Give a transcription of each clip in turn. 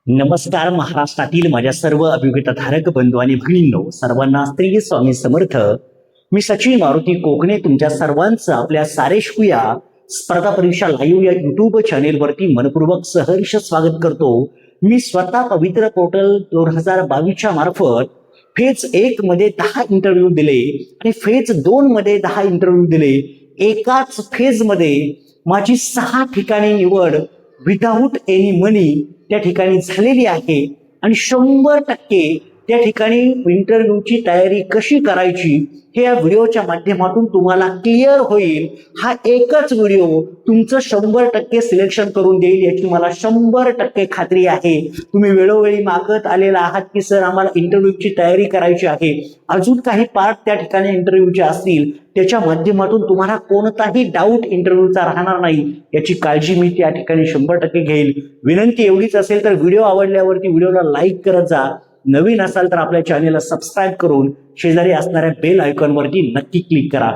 नमस्कार महाराष्ट्रातील माझ्या सर्व अभिगतधारक बंधू आणि भगिनींनो, सर्वांना श्री स्वामी समर्थ. मी सचिन मारुती कोकणे तुमच्या सर्वांचं आपल्या सारे शिकूया स्पर्धा परीक्षा लाईव्ह या युट्यूब चॅनेलवरती मनपूर्वक सहर्ष स्वागत करतो. मी स्वतः पवित्र पोर्टल 2022च्या मार्फत फेज 1 मध्ये 10 इंटरव्ह्यू दिले आणि फेज 2 मध्ये 10 इंटरव्ह्यू दिले. एकाच फेज मध्ये माझी 6 ठिकाणी निवड विदाऊट एनी मनी त्या ठिकाणी झालेली आहे आणि 100% त्या ठिकाणी इंटरव्ह्यूची तयारी कशी करायची हे या व्हिडिओच्या माध्यमातून तुम्हाला क्लिअर होईल. हा एकच व्हिडिओ तुमचं 100% सिलेक्शन करून देईल याची मला 100% खात्री आहे. तुम्ही वेळोवेळी मागत आलेला आहात की सर आम्हाला इंटरव्ह्यूची तयारी करायची आहे, अजून काही पार्ट त्या ठिकाणी इंटरव्ह्यूचे असतील, त्याच्या माध्यमातून तुम्हाला कोणताही डाऊट इंटरव्ह्यूचा राहणार नाही याची काळजी मी त्या ठिकाणी 100% घेईल. विनंती एवढीच असेल तर व्हिडिओ आवडल्यावरती व्हिडिओला लाईक करत जा. नवीन असाल तर आपल्या चॅनेलला सबस्क्राईब करून शेजारी असणाऱ्या बेल आयकॉनवरती नक्की क्लिक करा.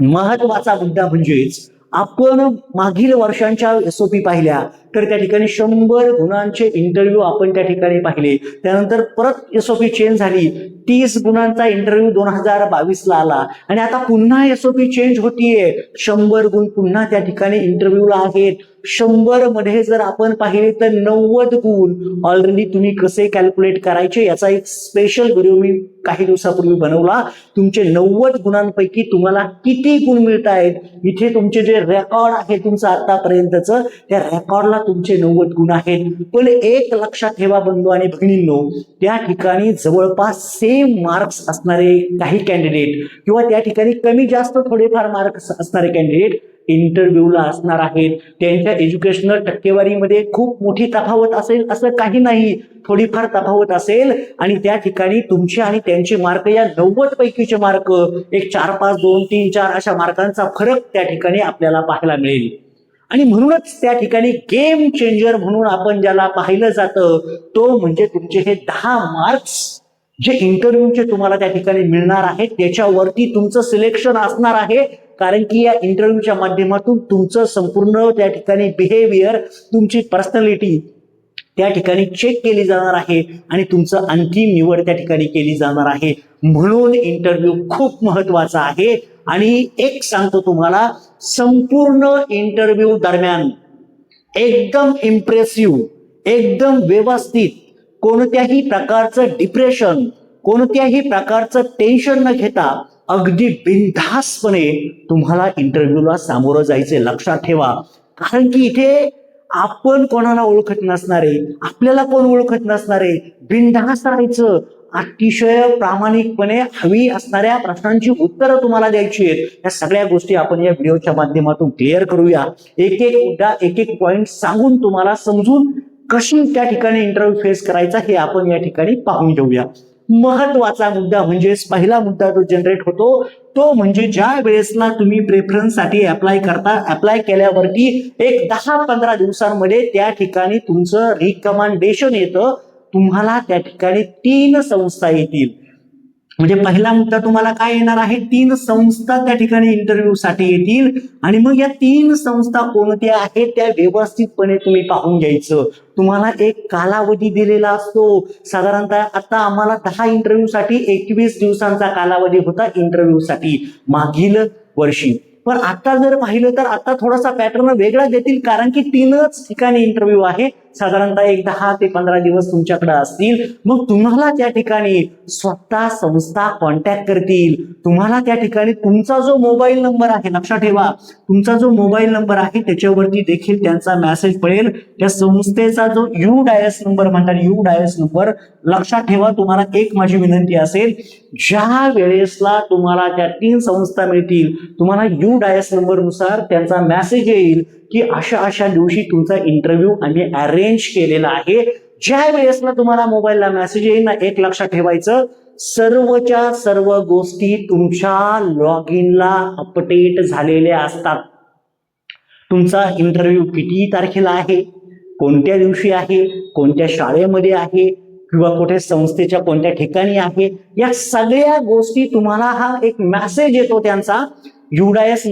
महत्वाचा मुद्दा म्हणजेच आपण मागील वर्षांच्या SOP पाहिल्या तर त्या ठिकाणी 100 गुणांचे इंटरव्ह्यू आपण त्या ठिकाणी पाहिले. त्यानंतर परत SOP चेंज झाली, 30 गुणांचा इंटरव्ह्यू 2022ला आला आणि आता पुन्हा SOP चेंज होतीये. 100 गुण पुन्हा त्या ठिकाणी इंटरव्ह्यूला आहेत. 100 मध्ये जर आपण पाहिले तर 90 गुण ऑलरेडी तुम्ही कसे कॅल्क्युलेट करायचे याचा एक स्पेशल व्हिडिओ मी काही दिवसापूर्वी बनवला. तुमचे 90 गुणांपैकी तुम्हाला किती गुण मिळत आहेत, इथे तुमचे जे रेकॉर्ड आहे तुमचं आतापर्यंतचं त्या रेकॉर्डला तुमचे 90 गुण आहेत. पण एक लक्षात ठेवा बंधू आणि भगिनींनो, त्या ठिकाणी जवळपास सेम मार्क्स असणारे काही कॅन्डिडेट किंवा त्या ठिकाणी कमी जास्त थोडेफार मार्क्स असणारे कॅन्डिडेट इंटरव्ह्यूला असणार आहेत. त्यांच्या एज्युकेशनल टक्केवारीमध्ये खूप मोठी तफावत असेल असं काही नाही, थोडीफार तफावत असेल आणि त्या ठिकाणी तुमचे आणि त्यांचे मार्क या 90 पैकीचे मार्क एक 4, 5, 2, 3, 4 अशा मार्कांचा फरक त्या ठिकाणी आपल्याला पाहायला मिळेल. आणि म्हणूनच त्या ठिकाणी गेम चेंजर म्हणून आपण ज्याला पाहिलं जातं तो म्हणजे तुमचे हे 10 मार्क्स जे इंटरव्ह्यूचे तुम्हाला त्या ठिकाणी मिळणार आहेत त्याच्यावरती तुमचं सिलेक्शन असणार आहे. कारण की या इंटरव्ह्यूच्या माध्यमातून तुमचं संपूर्ण त्या ठिकाणी बिहेवियर, तुमची पर्सनॅलिटी त्या ठिकाणी चेक केली जाणार आहे आणि तुमचं अंतिम निवड त्या ठिकाणी केली जाणार आहे. म्हणून इंटरव्ह्यू खूप महत्वाचा आहे. आणि एक सांगतो तुम्हाला, संपूर्ण इंटरव्ह्यू दरम्यान एकदम इम्प्रेसिव्ह, एकदम व्यवस्थित, कोणत्याही प्रकारचं डिप्रेशन, कोणत्याही प्रकारचं टेन्शन न घेता अगदी बिनधास्तपणे तुम्हाला इंटरव्ह्यूला सामोरं जायचे. लक्षात ठेवा, कारण की इथे आपण कोणाला ओळखत नसणारे, आपल्याला कोण ओळखत नसणारे, बिनधास्त राहायचं, अतिशय प्रामाणिकपणे हवी असणाऱ्या प्रश्नांची उत्तरं तुम्हाला द्यायची आहेत. या सगळ्या गोष्टी आपण या व्हिडिओच्या माध्यमातून क्लिअर करूया. एक एक मुद्दा, एक एक पॉइंट सांगून तुम्हाला समजून कशी त्या ठिकाणी इंटरव्ह्यू फेस करायचा हे आपण या ठिकाणी पाहून घेऊया. महत्वाचा मुद्दा म्हणजेच पहिला मुद्दा जो जनरेट होतो तो म्हणजे ज्या वेळेसला तुम्ही प्रेफरन्स साठी अप्लाय करता, अप्लाय केल्यावरती एक 10-15 दिवसांमध्ये त्या ठिकाणी तुमचं रिकमेंडेशन येतं. तुम्हाला त्या ठिकाणी 3 संस्था येतील. म्हणजे पहिला मुद्दा तुम्हाला काय येणार आहे, 3 संस्था त्या ठिकाणी इंटरव्ह्यू साठी येतील आणि मग या 3 संस्था कोणत्या आहेत त्या व्यवस्थितपणे तुम्ही पाहून घ्यायचं. तुम्हाला एक कालावधी दिलेला असतो. साधारणतः आता आम्हाला 10 इंटरव्ह्यू साठी 21 दिवसांचा कालावधी होता इंटरव्ह्यू साठी मागील वर्षी. पण आता जर पाहिलं तर आता थोडासा पॅटर्न वेगळा देतील, कारण की 3च ठिकाणी इंटरव्ह्यू आहे. साधारणतः एक 10 ते 15 दिवस तुमच्याकडे असतील. मग तुम्हाला त्या ठिकाणी स्वतः संस्था कॉन्टॅक्ट करतील. तुम्हाला त्या ठिकाणी तुमचा जो मोबाईल नंबर आहे, लक्षात ठेवा, तुमचा जो मोबाईल नंबर आहे त्याच्यावरती देखील त्यांचा मेसेज पडेल. त्या संस्थेचा जो UDIS नंबर म्हणतात, UDIS नंबर लक्षात ठेवा. तुम्हाला एक माझी विनंती असेल, ज्या वेळेसला तुम्हाला त्या 3 संस्था मिळतील, तुम्हाला UDIS नंबर नुसार त्यांचा मेसेज येईल की अशा अशा दिवशी तुमचा इंटरव्ह्यू आम्ही अरेंज केलेला आहे. ज्या वेळेसला तुम्हाला मोबाईलला मेसेज येईल ना, एक लक्षात ठेवायचं, सर्वच्या सर्व गोष्टी तुमच्या लॉग इनला अपडेट झालेल्या असतात. तुमचा इंटरव्ह्यू किती तारखेला आहे, कोणत्या दिवशी आहे, कोणत्या शाळेमध्ये आहे किंवा कुठे संस्थेच्या कोणत्या ठिकाणी आहे, या सगळ्या गोष्टी तुम्हाला हा एक मेसेज येतो त्यांचा युडायस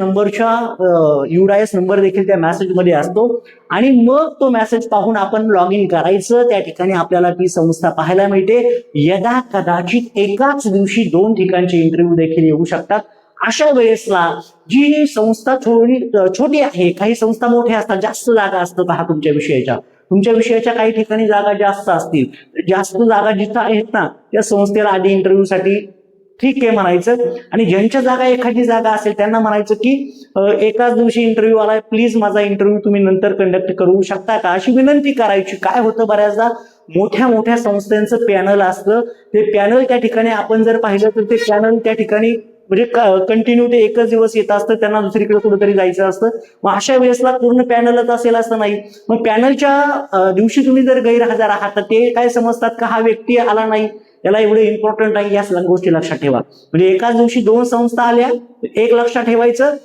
नंबर देखील त्या मेसेजमध्ये असतो आणि मग तो मेसेज पाहून आपण लॉग इन करायचं. त्या ठिकाणी आपल्याला ती संस्था पाहायला मिळते. यदा कदाचित एकाच दिवशी 2 ठिकाणचे इंटरव्ह्यू देखील येऊ शकतात. अशा वेळेसला जी संस्था थोडी छोटी आहे, काही संस्था मोठ्या असतात, जास्त जागा असतं पहा तुमच्या विषयाच्या काही ठिकाणी जागा जास्त असतील. जास्त जागा जिथं आहेत ना त्या संस्थेला आधी इंटरव्ह्यू साठी ठीक आहे म्हणायचं आणि ज्यांच्या जागा एखादी जागा असेल त्यांना म्हणायचं की एकाच दिवशी इंटरव्ह्यू आलाय, प्लीज माझा इंटरव्ह्यू तुम्ही नंतर कंडक्ट करू शकता का, अशी विनंती करायची. काय होतं बऱ्याचदा मोठ्या संस्थांचं पॅनल असतं, ते पॅनल त्या ठिकाणी आपण जर पाहिलं तर ते पॅनल त्या ठिकाणी म्हणजे कंटिन्यू ते एकच दिवस येत असतं, त्यांना दुसरीकडे कुठेतरी जायचं असतं. मग अशा वेळेसला पूर्ण पॅनलच असेल असं नाही. मग पॅनलच्या दिवशी तुम्ही जर गैरहजर आहात तर ते काय समजतात का हा व्यक्ती आला नाही, याला एवढं इम्पॉर्टंट आहे, या गोष्टी लक्षात ठेवा. म्हणजे एकाच दिवशी 2 संस्था आल्या, एक लक्षात ठेवायचं,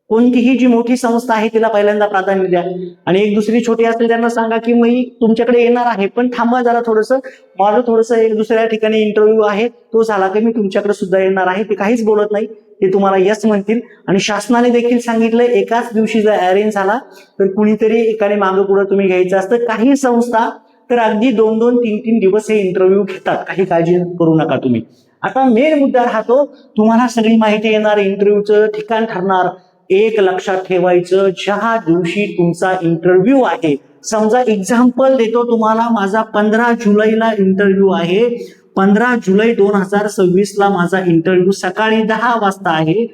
कोणतीही जी मोठी संस्था आहे तिला पहिल्यांदा प्राधान्य द्या आणि एक दुसरी छोटी असेल त्यांना सांगा की मी तुमच्याकडे येणार आहे पण थांबा जरा थोडंसं, माझं थोडंसं एक दुसऱ्या ठिकाणी इंटरव्ह्यू आहे, तो झाला की मी तुमच्याकडे सुद्धा येणार आहे. ते काहीच बोलत नाही, ते तुम्हाला यस म्हणतील. आणि शासनाने देखील सांगितलं एकाच दिवशी जर अरेंज झाला तर कुणीतरी एकाने मागं पुढे तुम्ही घ्यायचं असतं. काही संस्था तर अगदी 2-2, 3-3 दिवस हे इंटरव्ह्यू घेतात, काही काळजी करू नका तुम्ही. आता मेन मुद्दा राहतो, तुम्हाला सगळी माहिती येणार, इंटरव्ह्यूचं ठिकाण ठरणार. एक लक्षात ठेवायचं, ज्या दिवशी तुमचा इंटरव्ह्यू आहे, समजा एक्झाम्पल देतो तुम्हाला, माझा 15 जुलैला इंटरव्ह्यू आहे, 15 जुलै 2026 ला माझा इंटरव्ह्यू सकाळी 10 वाजता आहे.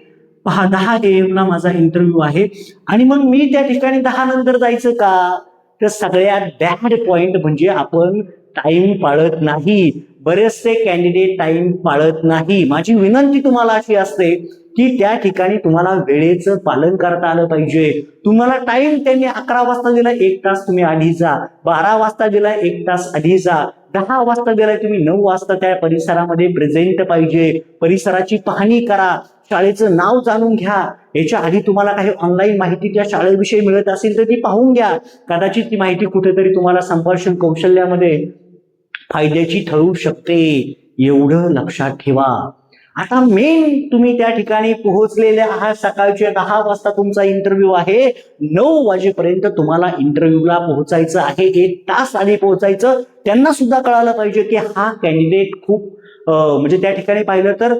10 AM ला माझा इंटरव्ह्यू आहे आणि मग मी त्या ठिकाणी 10 नंतर जायचं का, तर सगळ्यात बॅड पॉइंट म्हणजे आपण टाइम पाळत नाही. बरेचसे कॅन्डिडेट टाइम पाळत नाही. माझी विनंती तुम्हाला अशी असते की त्या ठिकाणी तुम्हाला वेळेचं पालन करता आलं पाहिजे. तुम्हाला टाइम त्यांनी 11 वाजता दिला, 1 तास तुम्ही आधी जा. 12 वाजता दिला, 1 तास आधी जा. 10 वाजता दिलाय तुम्ही, 9 वाजता त्या परिसरामध्ये प्रेझेंट पाहिजे. परिसराची पाहणी करा, शाळेचं नाव जाणून घ्या. याच्या आधी तुम्हाला काही ऑनलाईन माहिती त्या शाळेविषयी मिळत असेल तर ती पाहून घ्या. कदाचित ती माहिती कुठेतरी तुम्हाला संभाषण कौशल्यामध्ये फायद्याची ठरू शकते, एवढं लक्षात ठेवा. आता मेन तुम्ही त्या ठिकाणी पोहोचलेले आहात, सकाळचे 10 वाजता तुमचा इंटरव्ह्यू आहे, 9 वाजेपर्यंत तुम्हाला इंटरव्ह्यूला पोहोचायचं आहे, 1 तास आधी पोहोचायचं. त्यांना सुद्धा कळालं पाहिजे की हा कॅन्डिडेट खूप म्हणजे त्या ठिकाणी पाहिलं तर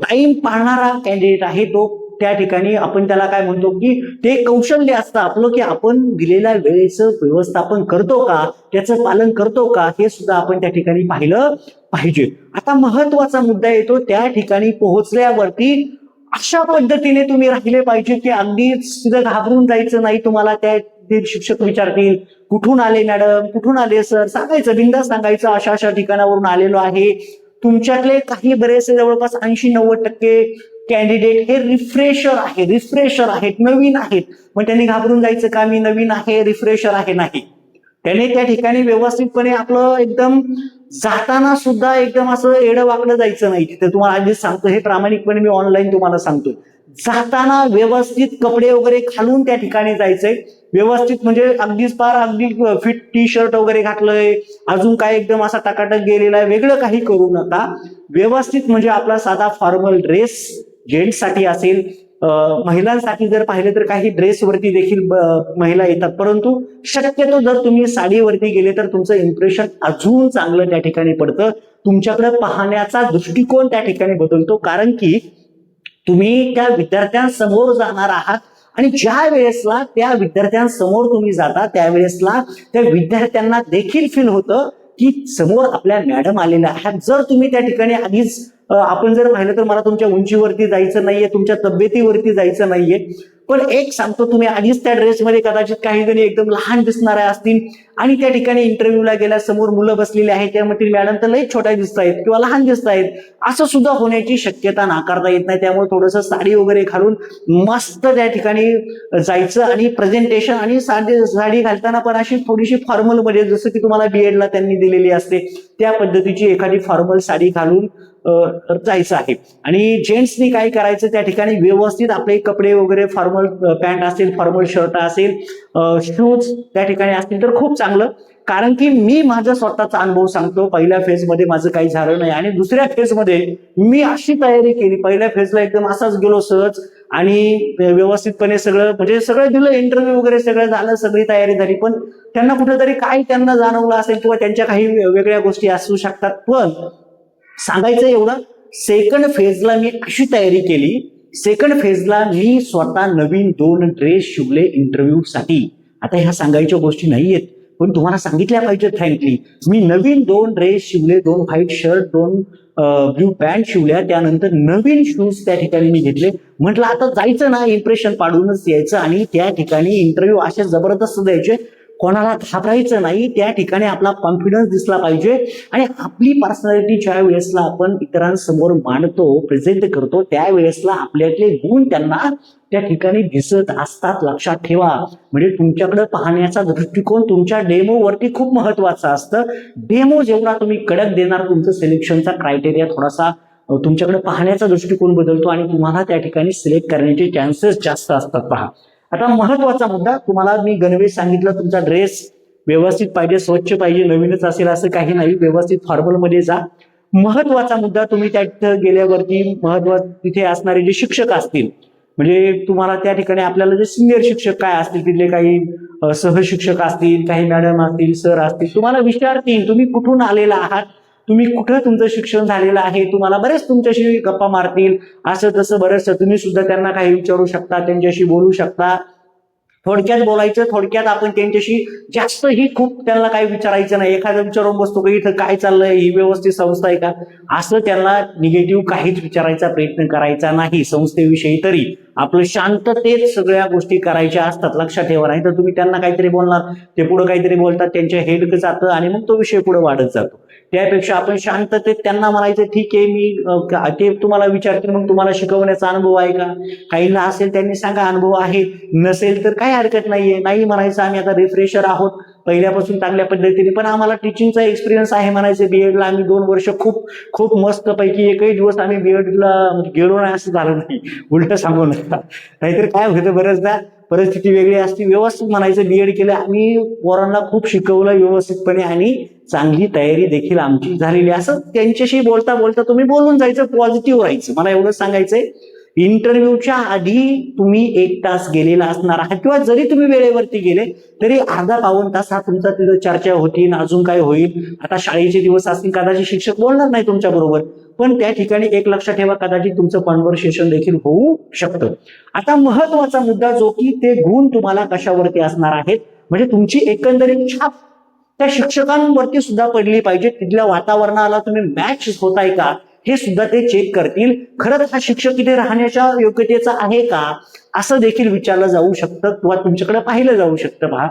टाइम पाळणारा कॅन्डिडेट आहे. तो त्या ठिकाणी आपण त्याला काय म्हणतो की ते कौशल्य असतं आपलं की आपण दिलेल्या वेळेचं व्यवस्थापन करतो का, त्याचं पालन करतो का, हे सुद्धा आपण त्या ठिकाणी पाहिलं पाहिजे. आता महत्वाचा मुद्दा येतो, त्या ठिकाणी पोहोचल्यावरती अशा पद्धतीने तुम्ही राहिले पाहिजे की अगदीच तिथं घाबरून जायचं नाही. तुम्हाला त्या शिक्षक विचारतील कुठून आले मॅडम, कुठून आले सर, सांगायचं, बिनधास्त सांगायचं अशा अशा ठिकाणावरून आलेलो आहे. तुमच्यातले काही बरेचसे जवळपास 80-90% कॅन्डिडेट हे रिफ्रेशर आहेत, नवीन आहेत. मग त्यांनी घाबरून जायचं का, मी नवीन आहे, रिफ्रेशर आहे, नाही. त्याने त्या ठिकाणी व्यवस्थितपणे आपलं एकदम जाताना सुद्धा एकदम असं एडं वाकडं जायचं नाही. तिथे तुम्हाला आधीच सांगतो, हे प्रामाणिकपणे मी ऑनलाईन तुम्हाला सांगतोय. जाताना व्यवस्थित कपडे वगैरे घालून त्या ठिकाणी जायचंय. व्यवस्थित म्हणजे अगदीच अगदी फिट टी-शर्ट वगैरे घातलंय, अजून काय एकदम असा टकाटक गेलेला आहे, वेगळं काही करू नका. व्यवस्थित म्हणजे आपला साधा फॉर्मल ड्रेस जेंट्ससाठी असेल, महिलांसाठी जर पाहिलं तर काही ड्रेसवरती देखील महिला येतात, परंतु शक्यतो जर तुम्ही साडीवरती गेले तर तुमचं इम्प्रेशन अजून चांगलं त्या ठिकाणी पडतं. तुमच्याकडे पाहण्याचा दृष्टिकोन त्या ठिकाणी बदलतो, कारण की तुम्ही त्या विद्यार्थ्यांसमोर जाणार आहात आणि ज्या वेळेसला त्या विद्यार्थ्यांसमोर तुम्ही जाता त्यावेळेसला त्या विद्यार्थ्यांना देखील फील होतं की समोर आपल्या मॅडम आलेल्या आहेत. जर तुम्ही त्या ठिकाणी आधीच आपण जर पाहिलं तर मला तुमच्या उंचीवरती जायचं नाहीये, तुमच्या तब्येतीवरती जायचं नाहीये, पण एक सांगतो, तुम्ही आधीच त्या ड्रेसमध्ये कदाचित काही जणी एकदम लहान दिसणाऱ्या असतील आणि त्या ठिकाणी इंटरव्ह्यूला गेल्या समोर मुलं बसलेली आहेत, त्यामध्ये मॅडम तर लई छोट्या दिसत आहेत किंवा लहान दिसत आहेत, असं सुद्धा होण्याची शक्यता नाकारता येत नाही. त्यामुळे थोडंसं साडी वगैरे घालून मस्त त्या ठिकाणी जायचं आणि प्रेझेंटेशन, आणि साडी घालताना पण अशी थोडीशी फॉर्मल मध्ये, जसं की तुम्हाला बीएडला त्यांनी दिलेली असते त्या पद्धतीची एखादी फॉर्मल साडी घालून जायचं आहे. आणि जेंट्सनी काय करायचं, त्या ठिकाणी व्यवस्थित आपले कपडे वगैरे, फॉर्मल पॅन्ट असेल, फॉर्मल शर्ट असेल, शूज त्या ठिकाणी असतील तर खूप चांगलं. कारण की मी माझा स्वतःचा अनुभव सांगतो. पहिल्या फेजमध्ये माझं काही झालं नाही आणि दुसऱ्या फेजमध्ये मी अशी तयारी केली. पहिल्या फेजला एकदम असाच गेलो सहज आणि व्यवस्थितपणे सगळं म्हणजे सगळं दिलं, इंटरव्ह्यू वगैरे सगळं झालं, सगळी तयारी झाली. पण त्यांना कुठेतरी काय त्यांना जाणवलं असेल किंवा त्यांच्या काही वेगळ्या गोष्टी असू शकतात. पण सांगायचं एवढं, सेकंड फेजला मी अशी तयारी केली. सेकंड फेजला मी स्वतः नवीन 2 ड्रेस शिवले इंटरव्ह्यू साठी. आता ह्या सांगायच्या गोष्टी नाहीयेत पण तुम्हाला सांगितल्या पाहिजे. फ्रँकली मी नवीन 2 ड्रेस शिवले, 2 व्हाईट शर्ट, 2 ब्ल्यू पॅन्ट शिवल्या. त्यानंतर नवीन शूज त्या ठिकाणी मी घेतले. म्हटलं आता जायचं ना, इम्प्रेशन पाडूनच यायचं आणि त्या ठिकाणी इंटरव्ह्यू असे जबरदस्त द्यायचे, कोणाला घाबरायचं नाही. त्या ठिकाणी आपला कॉन्फिडन्स दिसला पाहिजे आणि आपली पर्सनॅलिटी ज्या वेळेसला आपण इतरांसमोर मांडतो, प्रेझेंट करतो, त्यावेळेसला आपल्यातले गुण त्यांना त्या ठिकाणी दिसत असतात. लक्षात ठेवा. म्हणजे तुमच्याकडे पाहण्याचा दृष्टिकोन तुमच्या डेमोवरती खूप महत्वाचा असतं. डेमो जेवढा तुम्ही कडक देणार, तुमचं सिलेक्शनचा क्रायटेरिया थोडासा तुमच्याकडे पाहण्याचा दृष्टिकोन बदलतो आणि तुम्हाला त्या ठिकाणी सिलेक्ट करण्याचे चान्सेस जास्त असतात. पहा, आता महत्वाचा मुद्दा तुम्हाला मी गणवेश सांगितलं. तुमचा ड्रेस व्यवस्थित पाहिजे, स्वच्छ पाहिजे, नवीनच असेल असं काही नाही, व्यवस्थित फॉर्मलमध्ये जा. महत्वाचा मुद्दा, तुम्ही त्या गेल्यावरती तिथे असणारे जे शिक्षक असतील, म्हणजे तुम्हाला त्या ठिकाणी आपल्याला जे सिनियर शिक्षक काय असतील, तिथले काही सहशिक्षक असतील, काही मॅडम असतील, सर असतील, तुम्हाला विचारतील तुम्ही कुठून आलेला आहात, तुम्ही कुठं तुमचं शिक्षण झालेलं आहे, तुम्हाला बरेच तुमच्याशी गप्पा मारतील. असं तसं बरेचसं तुम्ही सुद्धा त्यांना काही विचारू शकता, त्यांच्याशी बोलू शकता. थोडक्यात बोलायचं, थोडक्यात आपण त्यांच्याशी जास्त ही खूप त्यांना काही विचारायचं नाही. एखादा विचारून बसतो की इथं काय चाललंय, ही व्यवस्थित संस्था आहे का, असं त्यांना निगेटिव्ह काहीच विचारायचा प्रयत्न करायचा नाही. संस्थेविषयी तरी आपलं शांततेत सगळ्या गोष्टी करायच्या असतात. लक्षात ठेवा. नाही तर तुम्ही त्यांना काहीतरी बोलणार, ते पुढे काहीतरी बोलतात, त्यांच्या हेड जातं आणि मग तो विषय पुढे वाढत जातो. त्यापेक्षा आपण शांततेत त्यांना म्हणायचं, ठीक आहे, मी ते तुम्हाला विचारतील, मग तुम्हाला शिकवण्याचा अनुभव आहे का, काहींना असेल त्यांनी सांगा अनुभव आहे, नसेल तर काही हरकत नाहीये. नाही म्हणायचं आम्ही आता रिफ्रेशर आहोत, पहिल्यापासून चांगल्या पद्धतीने पण आम्हाला टीचिंगचा एक्सपिरियन्स आहे म्हणायचं. बीएडला आम्ही 2 वर्ष खूप खूप मस्त पैकी, एकही दिवस आम्ही बीएडला गेलो नाही असं झालं नाही, उलट सांगू नका. नाहीतर काय होतं, बरेचदा परिस्थिती वेगळी असते. व्यवस्थित म्हणायचं, बीएड केलं आम्ही, पोरांना खूप शिकवलं व्यवस्थितपणे आणि चांगली तयारी देखील आमची झालेली. असं त्यांच्याशी बोलता बोलता तुम्ही बोलून जायचं, पॉझिटिव्ह राहायचं. मला एवढं सांगायचंय, इंटरव्ह्यूच्या आधी तुम्ही 1 तास गेलेला असणार आहात किंवा जरी तुम्ही वेळेवरती गेले तरी अर्धा पाऊण तास हा तुमचा तिथं चर्चा होती, अजून काय होईल. आता शाळेचे दिवस असतील, कदाचित शिक्षक बोलणार नाही तुमच्या बरोबर, पण त्या ठिकाणी एक लक्षात ठेवा, कदाचित तुमचं कॉन्व्हर्सेशन देखील होऊ शकतं. आता महत्वाचा मुद्दा जो की ते गुण तुम्हाला कशावरती असणार आहेत, म्हणजे तुमची एकंदरीत छाप त्या शिक्षकांवरती सुद्धा पडली पाहिजे. तिथल्या वातावरणाला तुम्ही मॅच होताय का हे सुद्धा ते चेक करतील. खरंच हा शिक्षक इथे राहण्याच्या योग्यतेचा आहे का, असं देखील विचारलं जाऊ शकतं किंवा तुमच्याकडे पाहिलं जाऊ शकतं. पहा,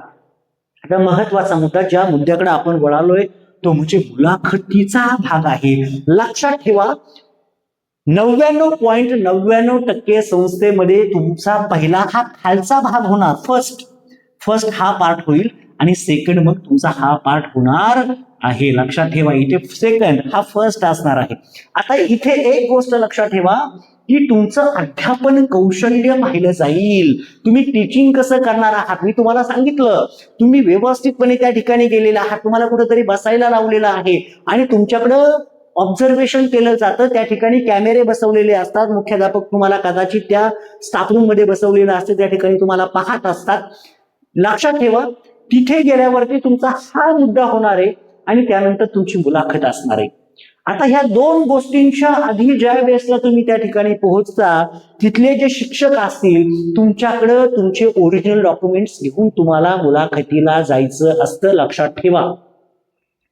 आता महत्वाचा मुद्दा, ज्या मुद्द्याकडे आपण वळालोय तो म्हणजे मुलाखतीचा भाग आहे. लक्षात ठेवा, 99.99% संस्थेमध्ये तुमचा पहिला हा खालचा भाग होणार, फर्स्ट हा पार्ट होईल आणि सेकंड मग तुमचा हा पार्ट होणार आहे. लक्षात ठेवा, इथे सेकंड हा फर्स्ट असणार आहे. आता इथे एक गोष्ट लक्षात ठेवा की तुमचं अध्यापन कौशल्य पाहिलं जाईल. तुम्ही टीचिंग कसं करणार आहात, मी तुम्हाला सांगितलं, तुम्ही व्यवस्थितपणे त्या ठिकाणी गेलेला आहात, तुम्हाला कुठेतरी बसायला लावलेलं आहे आणि तुमच्याकडं ऑब्झर्वेशन केलं जातं. त्या ठिकाणी कॅमेरे बसवलेले असतात, मुख्याध्यापक तुम्हाला कदाचित त्या स्टाफ रूम मध्ये बसवलेलं असतं, त्या ठिकाणी तुम्हाला पाहत असतात. लक्षात ठेवा, तिथे गेल्यावरती तुमचा हा मुद्दा होणार आहे आणि त्यानंतर तुमची मुलाखत असणार आहे. आता ह्या 2 गोष्टींच्या आधी ज्या वेळेसला तुम्ही त्या ठिकाणी पोहोचता, तिथले जे शिक्षक असतील तुमच्याकडे तुमचे ओरिजिनल डॉक्युमेंट्स घेऊन तुम्हाला मुलाखतीला जायचं असतं. लक्षात ठेवा,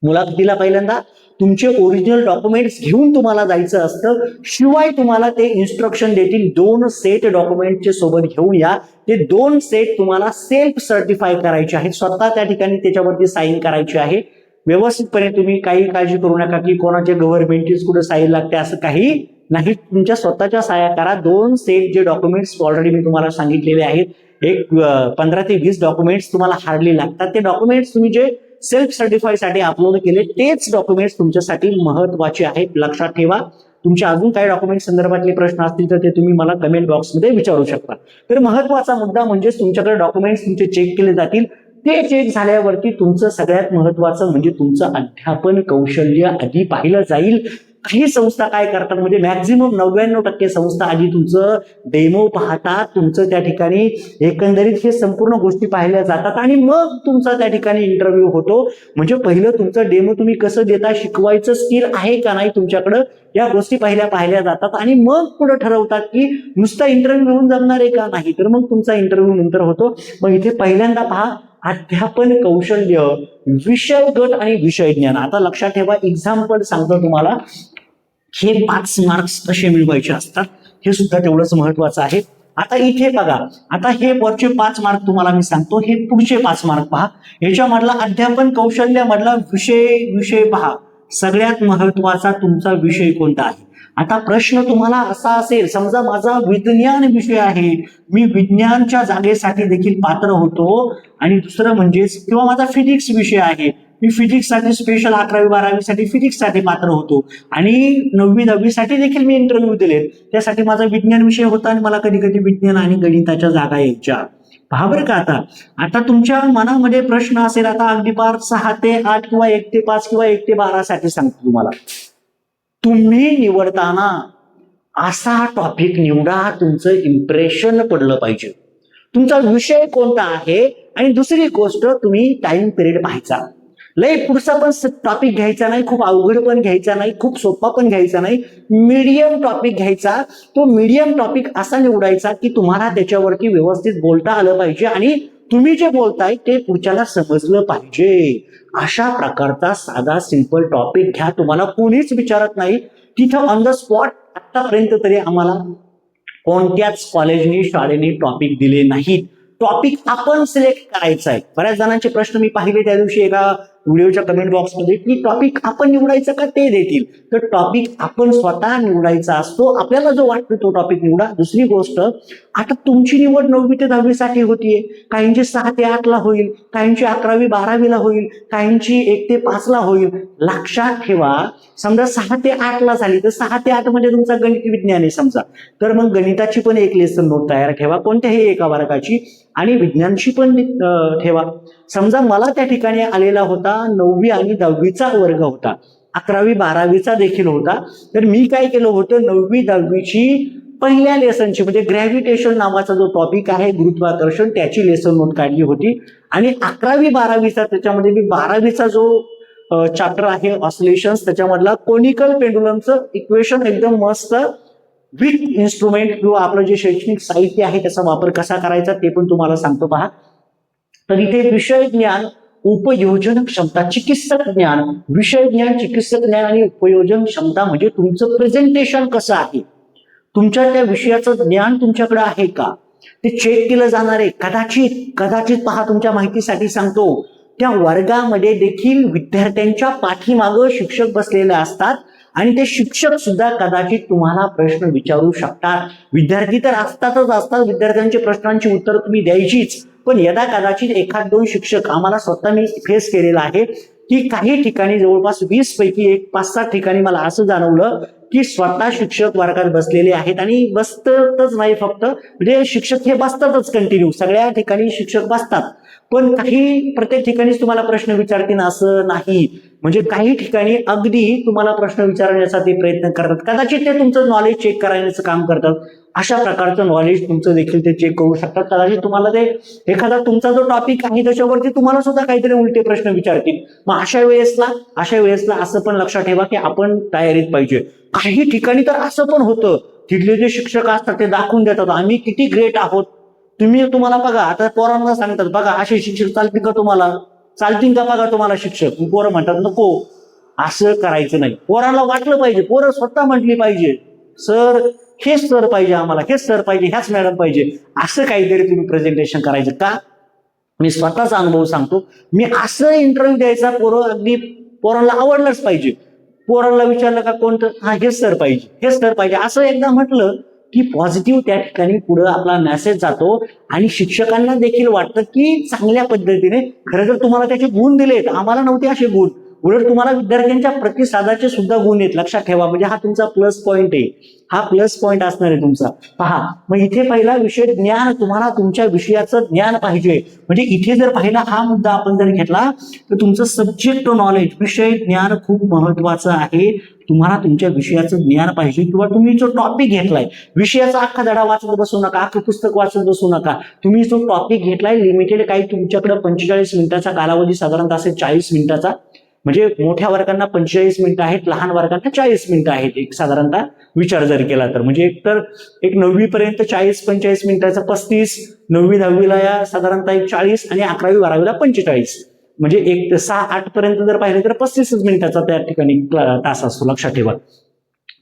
मुलाखतीला पहिल्यांदा तुमचे ओरिजिनल डॉक्युमेंट्स घेऊन तुम्हाला जायचं असतं. शिवाय तुम्हाला ते इन्स्ट्रक्शन देतील 2 सेट डॉक्युमेंटचे सोबत घेऊन या. ते 2 सेट तुम्हाला सेल्फ सर्टिफाय करायचे आहेत, स्वतः त्या ठिकाणी त्याच्यावरती साईन करायची आहे. व्यवस्थितपणे तुम्ही काही काळजी करू नका की कोणाच्या गव्हर्नमेंटचीच कुठे साईन लागते, असं काही नाही. तुमच्या स्वतःच्या साह्या करा. 2 सेट जे डॉक्युमेंट्स ऑलरेडी मी तुम्हाला सांगितलेले आहेत, एक 15 ते 20 डॉक्युमेंट्स तुम्हाला हार्डली लागतात. ते डॉक्युमेंट्स तुम्ही जे सेल्फ सर्टिफाय साठी अपलोड केले तेच डॉक्युमेंट्स तुमच्यासाठी महत्वाचे आहेत. लक्षात ठेवा, तुमचे अजून काही डॉक्युमेंट संदर्भातले प्रश्न असतील तर ते तुम्ही मला कमेंट बॉक्समध्ये विचारू शकता. तर महत्वाचा मुद्दा म्हणजे तुमच्याकडे डॉक्युमेंट्स तुमचे चेक केले जातील. ते चेक झाल्यावरती तुमचं सगळ्यात महत्वाचं म्हणजे तुमचं अध्यापन कौशल्य आधी पाहिलं जाईल. काही संस्था काय करतात म्हणजे मॅक्झिमम 99% संस्था आधी तुमचं डेमो पाहतात, तुमचं त्या ठिकाणी एकंदरीत हे संपूर्ण गोष्टी पाहिल्या जातात आणि मग तुमचा त्या ठिकाणी इंटरव्ह्यू होतो. म्हणजे पहिलं तुमचं डेमो तुम्ही कसं देता, शिकवायचं स्किल आहे का नाही तुमच्याकडं, या गोष्टी पाहिल्या जातात आणि मग पुढे ठरवतात की नुसता इंटरव्ह्यू घेऊन जमणार आहे का, नाही तर मग तुमचा इंटरव्ह्यू नंतर होतो. मग इथे पहिल्यांदा पहा अध्यापन कौशल्य, विषय गट आणि विषय ज्ञान. आता लक्षात ठेवा, एक्झाम्पल सांगतो तुम्हाला, हे 5 मार्क्स कसे मिळवायचे असतात हे सुद्धा तेवढंच महत्वाचं आहे. आता इथे बघा, आता हे वरचे 5 मार्क तुम्हाला मी सांगतो, हे पुढचे 5 मार्क पहा. ह्याच्यामधला अध्यापन कौशल्यामधला विषय पहा, सगळ्यात महत्वाचा तुमचा विषय कोणता आहे. आता प्रश्न तुम्हाला असा असेल, समजा माझा विज्ञान विषय आहे, मी विज्ञानच्या जागेसाठी देखील पात्र होतो, आणि दुसरं म्हणजे किंवा माझा फिजिक्स विषय आहे, मी फिजिक्स साठी स्पेशल 11वी 12वी साठी फिजिक्स साठी पात्र होतो आणि 9वी 10वी साठी देखील मी इंटरव्ह्यू दिले, त्यासाठी माझा विज्ञान विषय होता आणि मला कधी कधी विज्ञान आणि गणिताच्या जागा यायच्या. पहा बरं का, आता तुमच्या मनामध्ये प्रश्न असेल, आता अगदी पार 6 ते 8 किंवा 1 ते 5 किंवा 1 ते 12 साठी सांगतो तुम्हाला, तुम्ही निवडताना असा टॉपिक निवडा तुमचं इम्प्रेशन पडलं पाहिजे, तुमचा विषय कोणता आहे. आणि दुसरी गोष्ट, तुम्ही टाइम पिरियड पाहायचा, लय पुढचा पण टॉपिक घ्यायचा नाही, खूप अवघड पण घ्यायचा नाही, खूप सोपा पण घ्यायचा नाही, मीडियम टॉपिक घ्यायचा. तो मीडियम टॉपिक असा निवडायचा की तुम्हाला त्याच्यावरती व्यवस्थित बोलता आलं पाहिजे आणि तुम्ही जे बोलताय ते पुढच्याला समजलं पाहिजे. अशा प्रकारचा साधा सिंपल टॉपिक घ्या, तुम्हाला कोणीच विचारत नाही. तिथं ऑन द स्पॉट आतापर्यंत तरी आम्हाला कोणत्याच कॉलेजनी शाळेने टॉपिक दिले नाहीत. टॉपिक आपण सिलेक्ट करायचा आहे. बऱ्याच जणांचे प्रश्न मी पाहिले त्या दिवशी एका व्हिडिओच्या कमेंट बॉक्समध्ये की टॉपिक आपण निवडायचं का ते देतील, तर टॉपिक आपण स्वतः निवडायचा असतो. आपल्याला जो वाटतो तो टॉपिक निवडा. दुसरी गोष्ट, आता तुमची निवड 9वी ते 10वी साठी होतीये, काहींची 6 ते 8 ला होईल, काहींची 11वी 12वी ला होईल, काहींची 1 ते 5 ला होईल. लक्षात ठेवा, समजा 6 ते 8 ला झाली तर 6 ते 8 मध्ये तुमचा गणित विज्ञान आहे समजा, तर मग गणिताची पण एक लेसन नोट तयार ठेवा कोणत्याही एका वर्गाची, आणि विज्ञानची पण ठेवा. समजा मला त्या ठिकाणी आलेला होता 9वी आणि 10वीचा वर्ग होता, 11वी 12वीचा देखील होता, तर मी काय केलं होतं, 9वी 10वीची पहिल्या लेसनची म्हणजे ग्रॅव्हिटेशन नावाचा जो टॉपिक आहे, गुरुत्वाकर्षण, त्याची लेसन नोट काढली होती. आणि 11वी 12वीचा त्याच्यामध्ये मी 12वीचा जो चॅप्टर आहे ऑसिलेशन्स, त्याच्यामधला कोनिकल पेंडुलमचं इक्वेशन एकदम मस्त विथ इन्स्ट्रुमेंट किंवा आपलं जे शैक्षणिक साहित्य आहे त्याचा वापर कसा करायचा ते पण तुम्हाला सांगतो पहा. तर इथे विषय ज्ञान, उपयोजन क्षमता, चिकित्सक ज्ञान, विषय ज्ञान, चिकित्सक ज्ञान आणि उपयोजन क्षमता म्हणजे तुमचं प्रेझेंटेशन कसं आहे, तुमच्या त्या विषयाचं ज्ञान तुमच्याकडे आहे का ते चेक केलं जाणार आहे. कदाचित पहा, तुमच्या माहितीसाठी सांगतो, त्या वर्गामध्ये देखील विद्यार्थ्यांच्या पाठीमागं शिक्षक बसलेले असतात आणि ते शिक्षक सुद्धा कदाचित तुम्हाला प्रश्न विचारू शकतात. विद्यार्थी तर असतात, विद्यार्थ्यांच्या प्रश्नांची उत्तर तुम्ही द्यायचीच, पण यदा कदाचित 1-2 शिक्षक, आम्हाला स्वतः मी फेस केलेला आहे की काही ठिकाणी जवळपास 20 पैकी 5-7 ठिकाणी मला असं जाणवलं की स्वतः शिक्षक वर्गात बसलेले आहेत आणि बसतच नाही, फक्त म्हणजे शिक्षक हे बसतातच कंटिन्यू, सगळ्या ठिकाणी शिक्षक बसतात, पण काही प्रत्येक ठिकाणीच तुम्हाला प्रश्न विचारतील असं नाही. म्हणजे काही ठिकाणी अगदी तुम्हाला प्रश्न विचारण्याचा ते प्रयत्न करतात, कदाचित ते तुमचं नॉलेज चेक करण्याचं काम करतात. अशा प्रकारचं नॉलेज तुमचं देखील ते चेक करू शकतात. कदाचित तुम्हाला ते एखादा तुमचा जो टॉपिक आहे त्याच्यावरती तुम्हाला सुद्धा काहीतरी उलटे प्रश्न विचारतील. मग अशा वेळेसला असं पण लक्षात ठेवा की आपण तयारीत पाहिजे. काही ठिकाणी तर असं पण होतं, तिथले जे शिक्षक असतात ते दाखवून देतात आम्ही किती ग्रेट आहोत. तुम्हाला बघा, आता पोरांना सांगतात बघा असे शिक्षक चालतील का बघा तुम्हाला शिक्षक, पोरं म्हणतात नको, असं करायचं नाही. पोरांना वाटलं पाहिजे, पोरं स्वतः म्हटली पाहिजे सर हेच सर पाहिजे आम्हाला, हेच सर पाहिजे, ह्याच मॅडम पाहिजे, असं काहीतरी तुम्ही प्रेझेंटेशन करायचं. का, मी स्वतःचा अनुभव सांगतो, मी असं इंटरव्ह्यू द्यायचा, पोरांना आवडलंच पाहिजे. पोरांना विचारलं का कोणतं, हा हेच सर पाहिजे, असं एकदा म्हटलं की पॉझिटिव्ह त्या ठिकाणी पुढे आपला मेसेज जातो आणि शिक्षकांना देखील वाटतं की चांगल्या पद्धतीने, खरं जर तुम्हाला त्याचे गुण दिलेत, आम्हाला नव्हते असे गुण, उलट तुम्हाला विद्यार्थ्यांच्या प्रतिसादाचे सुद्धा गुण आहेत, लक्षात ठेवा. म्हणजे हा तुमचा प्लस पॉईंट आहे, हा प्लस पॉईंट असणार आहे तुमचा. पहा, मग इथे पहिला विषय ज्ञान, तुम्हाला तुमच्या विषयाचं ज्ञान पाहिजे. म्हणजे इथे जर पहिला हा मुद्दा आपण जर घेतला तर तुमचं सब्जेक्ट नॉलेज, विषय ज्ञान खूप महत्वाचं आहे. तुम्हाला तुमच्या विषयाचं ज्ञान पाहिजे, किंवा तुम्ही जो टॉपिक घेतलाय, विषयाचा अख्खा धडा वाचत बसू नका, अख्खं पुस्तक वाचत बसू नका. तुम्ही जो टॉपिक घेतलाय लिमिटेड, काही तुमच्याकडे 45 मिनिटाचा कालावधी साधारणतः असेल 40 मिनिटाचा. म्हणजे मोठ्या वर्गांना 45 मिनिटं आहेत, लहान वर्गांना 40 मिनिटं आहेत, एक साधारणतः विचार जर केला तर. म्हणजे एक 9वी पर्यंत 40-45 मिनिटाचा 35, 9वी-10वीला या साधारणतः एक 40 आणि 11वी-12वीला 45. म्हणजे एक 6-8 पर्यंत जर पाहिलं तर 35 मिनिटाचा त्या ठिकाणी तास असतो, लक्षात ठेवा.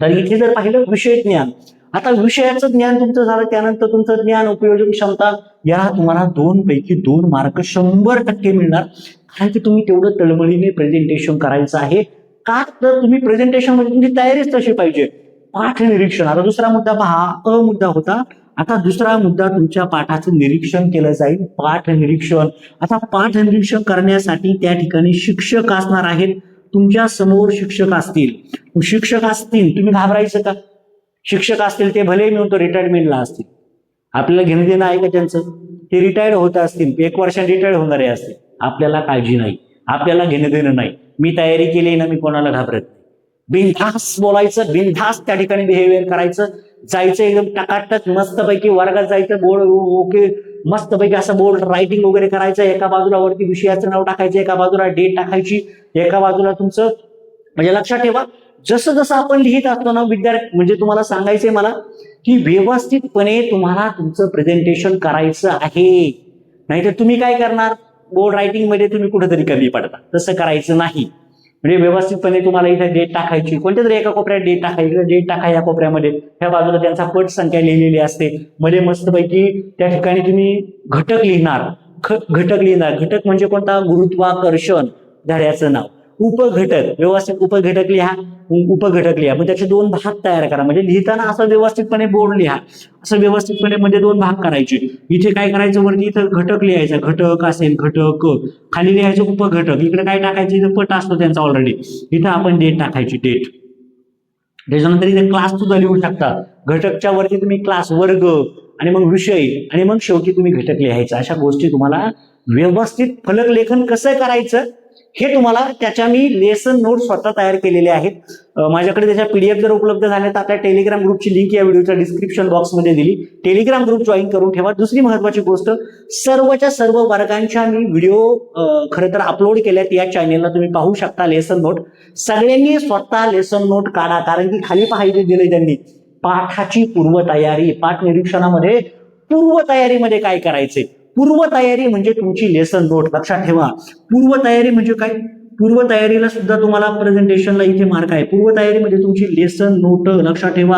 तर इथे जर पाहिलं विषय ज्ञान, आता विषयाचं ज्ञान तुमचं झालं, त्यानंतर तुमचं ज्ञान उपयोजन क्षमता, याला तुम्हाला 2 पैकी 2 मार्क 100% मिळणार. कारण की तुम्ही तेवढं तळमळीने प्रेझेंटेशन करायचं आहे. का तर तुम्ही प्रेझेंटेशन मध्ये तुमची तयारीच तशी पाहिजे. पाठ निरीक्षण, आता दुसरा मुद्दा पहा, अ मुद्दा होता. आता दुसरा मुद्दा, तुमच्या पाठाचं निरीक्षण केलं जाईल, पाठ निरीक्षण. आता पाठ निरीक्षण करण्यासाठी त्या ठिकाणी शिक्षक असणार आहेत, तुमच्या समोर शिक्षक असतील. शिक्षक असतील, तुम्ही घाबरायचं का? शिक्षक असतील ते भले मी म्हणतो रिटायरमेंटला असतील, आपल्याला घेणं देणं आहे का त्यांचं? ते रिटायर्ड होत असतील, 1 वर्षाने रिटायर्ड होणारे असतील, आपल्याला काळजी नाही, आपल्याला घेणं देणं नाही. मी तयारी केली ना, मी कोणाला घाबरत नाही. बिनधास बोलायचं, बिनधास त्या ठिकाणी बिहेवियर करायचं, जायचं एकदम टकाटक मस्तपैकी वर्गात जायचं, बोर्ड ओके मस्तपैकी असं बोर्ड रायटिंग वगैरे करायचं, एका बाजूला वरती विषयाचं नाव टाकायचं, एका बाजूला डेट टाकायची, एका बाजूला तुमचं. म्हणजे लक्षात ठेवा, जसं जसं आपण लिहित असतो ना विद्यार्थी, म्हणजे तुम्हाला सांगायचंय मला की व्यवस्थितपणे तुम्हाला तुमचं प्रेझेंटेशन करायचं आहे. नाहीतर तुम्ही काय करणार, बोर्ड रायटिंग मध्ये तुम्ही कुठेतरी कमी पडता. तसं करायचं नाही. म्हणजे व्यवस्थितपणे तुम्हाला इथे डेट टाकायची, कोणत्या तरी एका कोपऱ्यात डेट टाकायची, डेट टाका या कोपऱ्यामध्ये, त्या बाजूला त्यांचा पट संख्या लिहिलेली असते, मध्ये मस्तपैकी त्या ठिकाणी तुम्ही घटक लिहिणार. घटक लिहिणार, घटक म्हणजे कोणता? गुरुत्वाकर्षण धड्याचं नाव. उपघटक, व्यवस्थित उपघटक लिहा, उपघटक लिहा. मग त्याचे 2 भाग तयार करा. म्हणजे लिहिताना असं व्यवस्थितपणे बोर्ड लिहा, असं व्यवस्थितपणे मध्ये 2 भाग करायचे. इथे काय करायचं, वरती इथं घटक लिहायचं, घटक असेल घटक, खाली लिहायचं उपघटक, इकडे काय टाकायचं, इथं पट असतो त्यांचा ऑलरेडी, इथं आपण डेट टाकायची, डेट. त्याच्यानंतर इथे क्लास सुद्धा लिहू शकता. घटकच्या वरती तुम्ही क्लास, वर्ग, आणि मग विषय, आणि मग शेवटी तुम्ही घटक लिहायचा. अशा गोष्टी तुम्हाला व्यवस्थित फलक लेखन कसं करायचं हे तुम्हाला त्याच्या मी लेसन नोट स्वतः तयार केलेले आहेत. माझ्याकडे त्याच्या पीडीएफ जर उपलब्ध झाल्या तर आपल्या टेलिग्राम ग्रुपची लिंक या व्हिडिओच्या डिस्क्रिप्शन बॉक्समध्ये दिली. टेलिग्राम ग्रुप जॉईन करून ठेवा. दुसरी महत्वाची गोष्ट, सर्वच्या सर्व वर्गांच्या मी व्हिडिओ खरं तर अपलोड केल्यात या चॅनेलला, तुम्ही पाहू शकता. लेसन नोट सगळ्यांनी स्वतः लेसन नोट काढा, कारण की खाली पाहिजे दिले त्यांनी पाठाची पूर्वतयारी. पाठ निरीक्षणामध्ये पूर्वतयारीमध्ये काय करायचंय, पूर्वतयारी म्हणजे तुमची लेसन नोट. लक्षात ठेवा, पूर्वतयारी म्हणजे काय? पूर्वतयारीला सुद्धा तुम्हाला प्रेझेंटेशनला इथे मार्क आहे. पूर्वतयारी म्हणजे तुमची लेसन नोट. लक्षात ठेवा.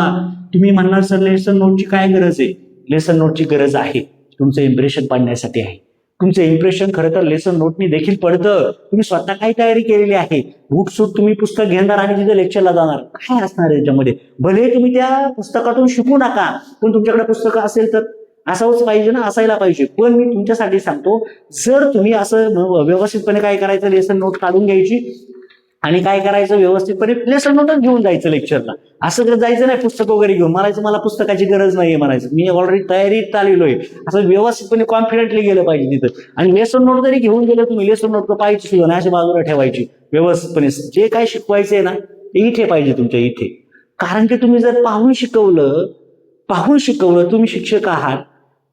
तुम्ही म्हणणार सर लेसन नोटची काय गरज आहे? लेसन नोटची गरज आहे, तुमचं इम्प्रेशन पाडण्यासाठी आहे. तुमचं इम्प्रेशन खरं तर लेसन नोटनी देखील पडतं. तुम्ही स्वतः काय तयारी केलेली आहे? बूटसूट तुम्ही पुस्तक घेणार आणि तिथे लेक्चरला जाणार, काय असणार याच्यामध्ये? भले तुम्ही त्या पुस्तकातून शिकू नका, पण तुमच्याकडे पुस्तकं असेल तर असावंच पाहिजे ना, असायला पाहिजे. पण मी तुमच्यासाठी सांगतो, जर तुम्ही असं व्यवस्थितपणे काय करायचं, लेसन नोट काढून घ्यायची आणि काय करायचं, व्यवस्थितपणे लेसन नोटच घेऊन जायचं लेक्चरला. असं जर जायचं नाही पुस्तक वगैरे घेऊन, म्हणायचं मला पुस्तकाची गरज नाहीये, म्हणायचं मी ऑलरेडी तयारीत आलेलो आहे. असं व्यवस्थितपणे कॉन्फिडेंटली गेलं पाहिजे तिथं. आणि लेसन नोट जरी घेऊन गेलं तुम्ही, लेसन नोट पाहिजे सुद्धा नाही, अशा बाजूला ठेवायची व्यवस्थितपणे. जे काय शिकवायचंय ना ते इथे पाहिजे, तुमच्या इथे. कारण की तुम्ही जर पाहून शिकवलं, तुम्ही शिक्षक आहात,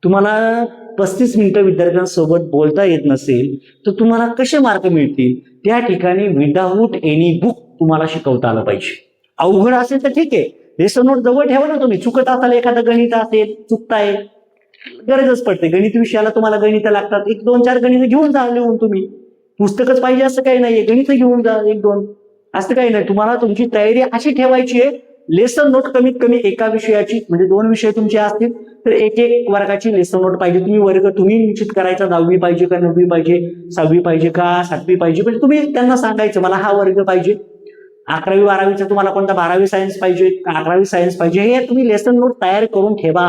तुम्हाला 35 मिनिटं विद्यार्थ्यांसोबत बोलता येत नसेल तर तुम्हाला कसे मार्क मिळतील? त्या ठिकाणी विदाऊट एनी बुक तुम्हाला शिकवता आलं पाहिजे. अवघड असेल तर ठीक आहे, लेसन नोट जवळ ठेवा ना. तुम्ही चुकत असाल, एखादं गणित असेल, चुकताय, गरजच पडते. गणित विषयाला तुम्हाला गणित लागतात, 1-2-4 गणित घेऊन जा लिहून. तुम्ही पुस्तकच पाहिजे असं काही नाहीये, गणित घेऊन जा 1-2, असं काही नाही. तुम्हाला तुमची तयारी अशी ठेवायची आहे, लेसन नोट कमीत कमी एका विषयाची, म्हणजे 2 विषय तुमचे असतील तर 1-1 वर्गाची लेसन नोट पाहिजे. तुम्ही वर्ग तुम्ही निश्चित करायचा, 10वी पाहिजे का 9वी पाहिजे, 6वी पाहिजे का 7वी पाहिजे, म्हणजे तुम्ही त्यांना सांगायचं मला हा वर्ग पाहिजे. 11वी-12वीचा तुम्हाला कोणता, 12वी सायन्स पाहिजे का 11वी सायन्स पाहिजे, हे तुम्ही लेसन नोट तयार करून ठेवा.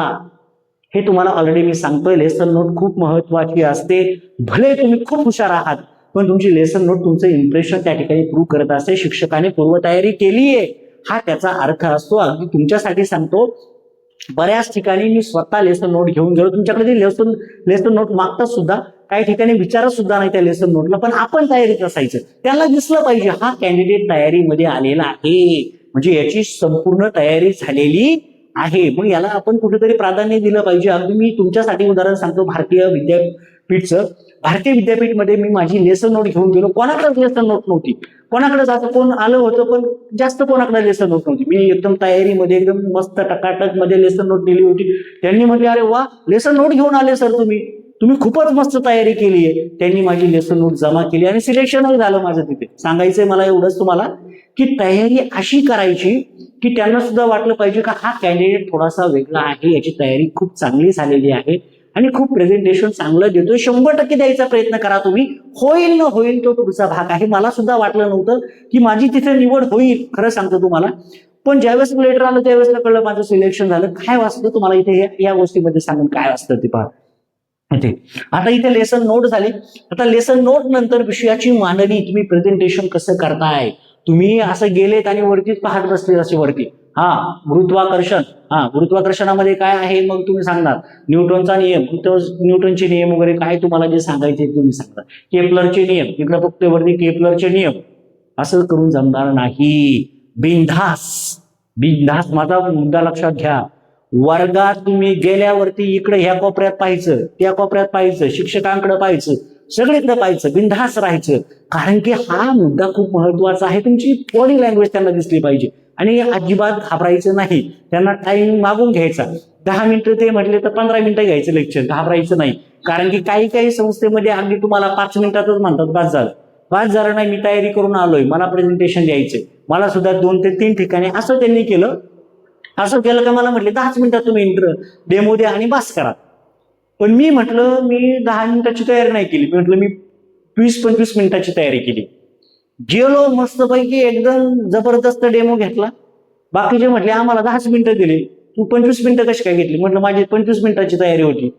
हे तुम्हाला ऑलरेडी मी सांगतोय, लेसन नोट खूप महत्वाची असते. भले तुम्ही खूप हुशार आहात, पण तुमची लेसन नोट तुमचं इम्प्रेशन त्या ठिकाणी प्रूव्ह करत असते. शिक्षकाने पूर्वतयारी केली आहे हा त्याचा अर्थ असतो. अगदी तुमच्यासाठी सांगतो, बऱ्याच ठिकाणी मी स्वतः लेसन नोट घेऊन गेलो. तुमच्याकडे लेसन नोट मागतात सुद्धा, काही ठिकाणी विचारत सुद्धा नाही त्या लेसन नोटला, पण आपण तयारीत असायचं. त्यांना दिसलं पाहिजे हा कॅन्डिडेट तयारीमध्ये आलेला आहे, म्हणजे याची संपूर्ण तयारी झालेली आहे. मग याला आपण कुठेतरी प्राधान्य दिलं पाहिजे. अगदी मी तुमच्यासाठी उदाहरण सांगतो भारतीय विद्यापीठचं. भारतीय विद्यापीठमध्ये मी माझी लेसन नोट घेऊन गेलो. कोणाकडेच लेसन नोट नव्हती, कोणाकडे जातं कोण आलं होतं, पण जास्त कोणाकडे लेसन नोट नव्हती. मी एकदम तयारीमध्ये एकदम मस्त टकाटक मध्ये लेसन नोट दिली होती. त्यांनी म्हटले, अरे वा, लेसन नोट घेऊन आले सर तुम्ही खूपच मस्त तयारी केली आहे. त्यांनी माझी लेसन नोट जमा केली आणि सिलेक्शनही झालं माझं तिथे. सांगायचंय मला एवढंच तुम्हाला, की तयारी अशी करायची की त्यांना सुद्धा वाटलं पाहिजे का हा कॅन्डिडेट थोडासा वेगळा आहे, याची तयारी खूप चांगली झालेली आहे आणि खूप प्रेझेंटेशन चांगलं देतोय. 100% द्यायचा प्रयत्न करा तुम्ही. होईल न होईल तो पुढचा भाग आहे. मला सुद्धा वाटलं नव्हतं की माझी तिथे निवड होईल, खरं सांगतो तुम्हाला. पण ज्यावेळेस लेटर आलं त्यावेळेस कळलं माझं सिलेक्शन झालं. काय वाचतं तुम्हाला इथे या गोष्टीमध्ये सांगून काय वाचतं ते पहा. आता इथे लेसन नोट झाली. आता लेसन नोट नंतर विषयाची मांडणी, तुम्ही प्रेझेंटेशन कसं करताय. तुम्ही असं गेलेत आणि वरतीच पाहत बसले असे वरती, गुरुत्वाकर्षण, गुरुत्वाकर्षणामध्ये काय आहे मग तुम्ही सांगणार, न्यूटनचा नियम, न्यूटनचे नियम वगैरे काय तुम्हाला जे सांगायचे तुम्ही सांगता, केपलरचे नियम, इकडे फक्त वरती केपलरचे नियम. असं करून जमणार नाही. बिनधास्त माझा मुद्दा लक्षात घ्या. वर्गात तुम्ही गेल्यावरती इकडे ह्या कोपऱ्यात पाहायचं, त्या कोपऱ्यात पाहायचं, शिक्षकांकडे पाहायचं, सगळीकडे पाहायचं, बिनधास्त राहायचं. कारण की हा मुद्दा खूप महत्वाचा आहे. तुमची बॉडी लँग्वेज त्यांना दिसली पाहिजे आणि अजिबात घाबरायचं नाही. त्यांना टाइम मागून घ्यायचा. 10 मिनिटं ते म्हटले तर 15 मिनिटं घ्यायचं लेक्चर, घाबरायचं नाही. कारण की काही संस्थेमध्ये अगदी तुम्हाला 5 मिनिटातच म्हणतात पाच झालं नाही, मी तयारी करून आलोय, मला प्रेझेंटेशन द्यायचंय. मला सुद्धा 2 ते 3 ठिकाणी असं त्यांनी केलं. असं केलं का मला म्हटले 10 मिनिटात तुम्ही डेमो द्या आणि बस करा. पण मी म्हटलं मी 10 मिनिटाची तयारी नाही केली. मी म्हटलं मी 20-25 मिनिटाची तयारी केली. गेलो मस्तपैकी एकदम जबरदस्त डेमो घेतला. बाकीचे म्हटले आम्हाला 10 मिनिटं दिली, तू 25 मिनिटं कशी काय घेतली. म्हटलं माझी 25 मिनिटाची तयारी होती.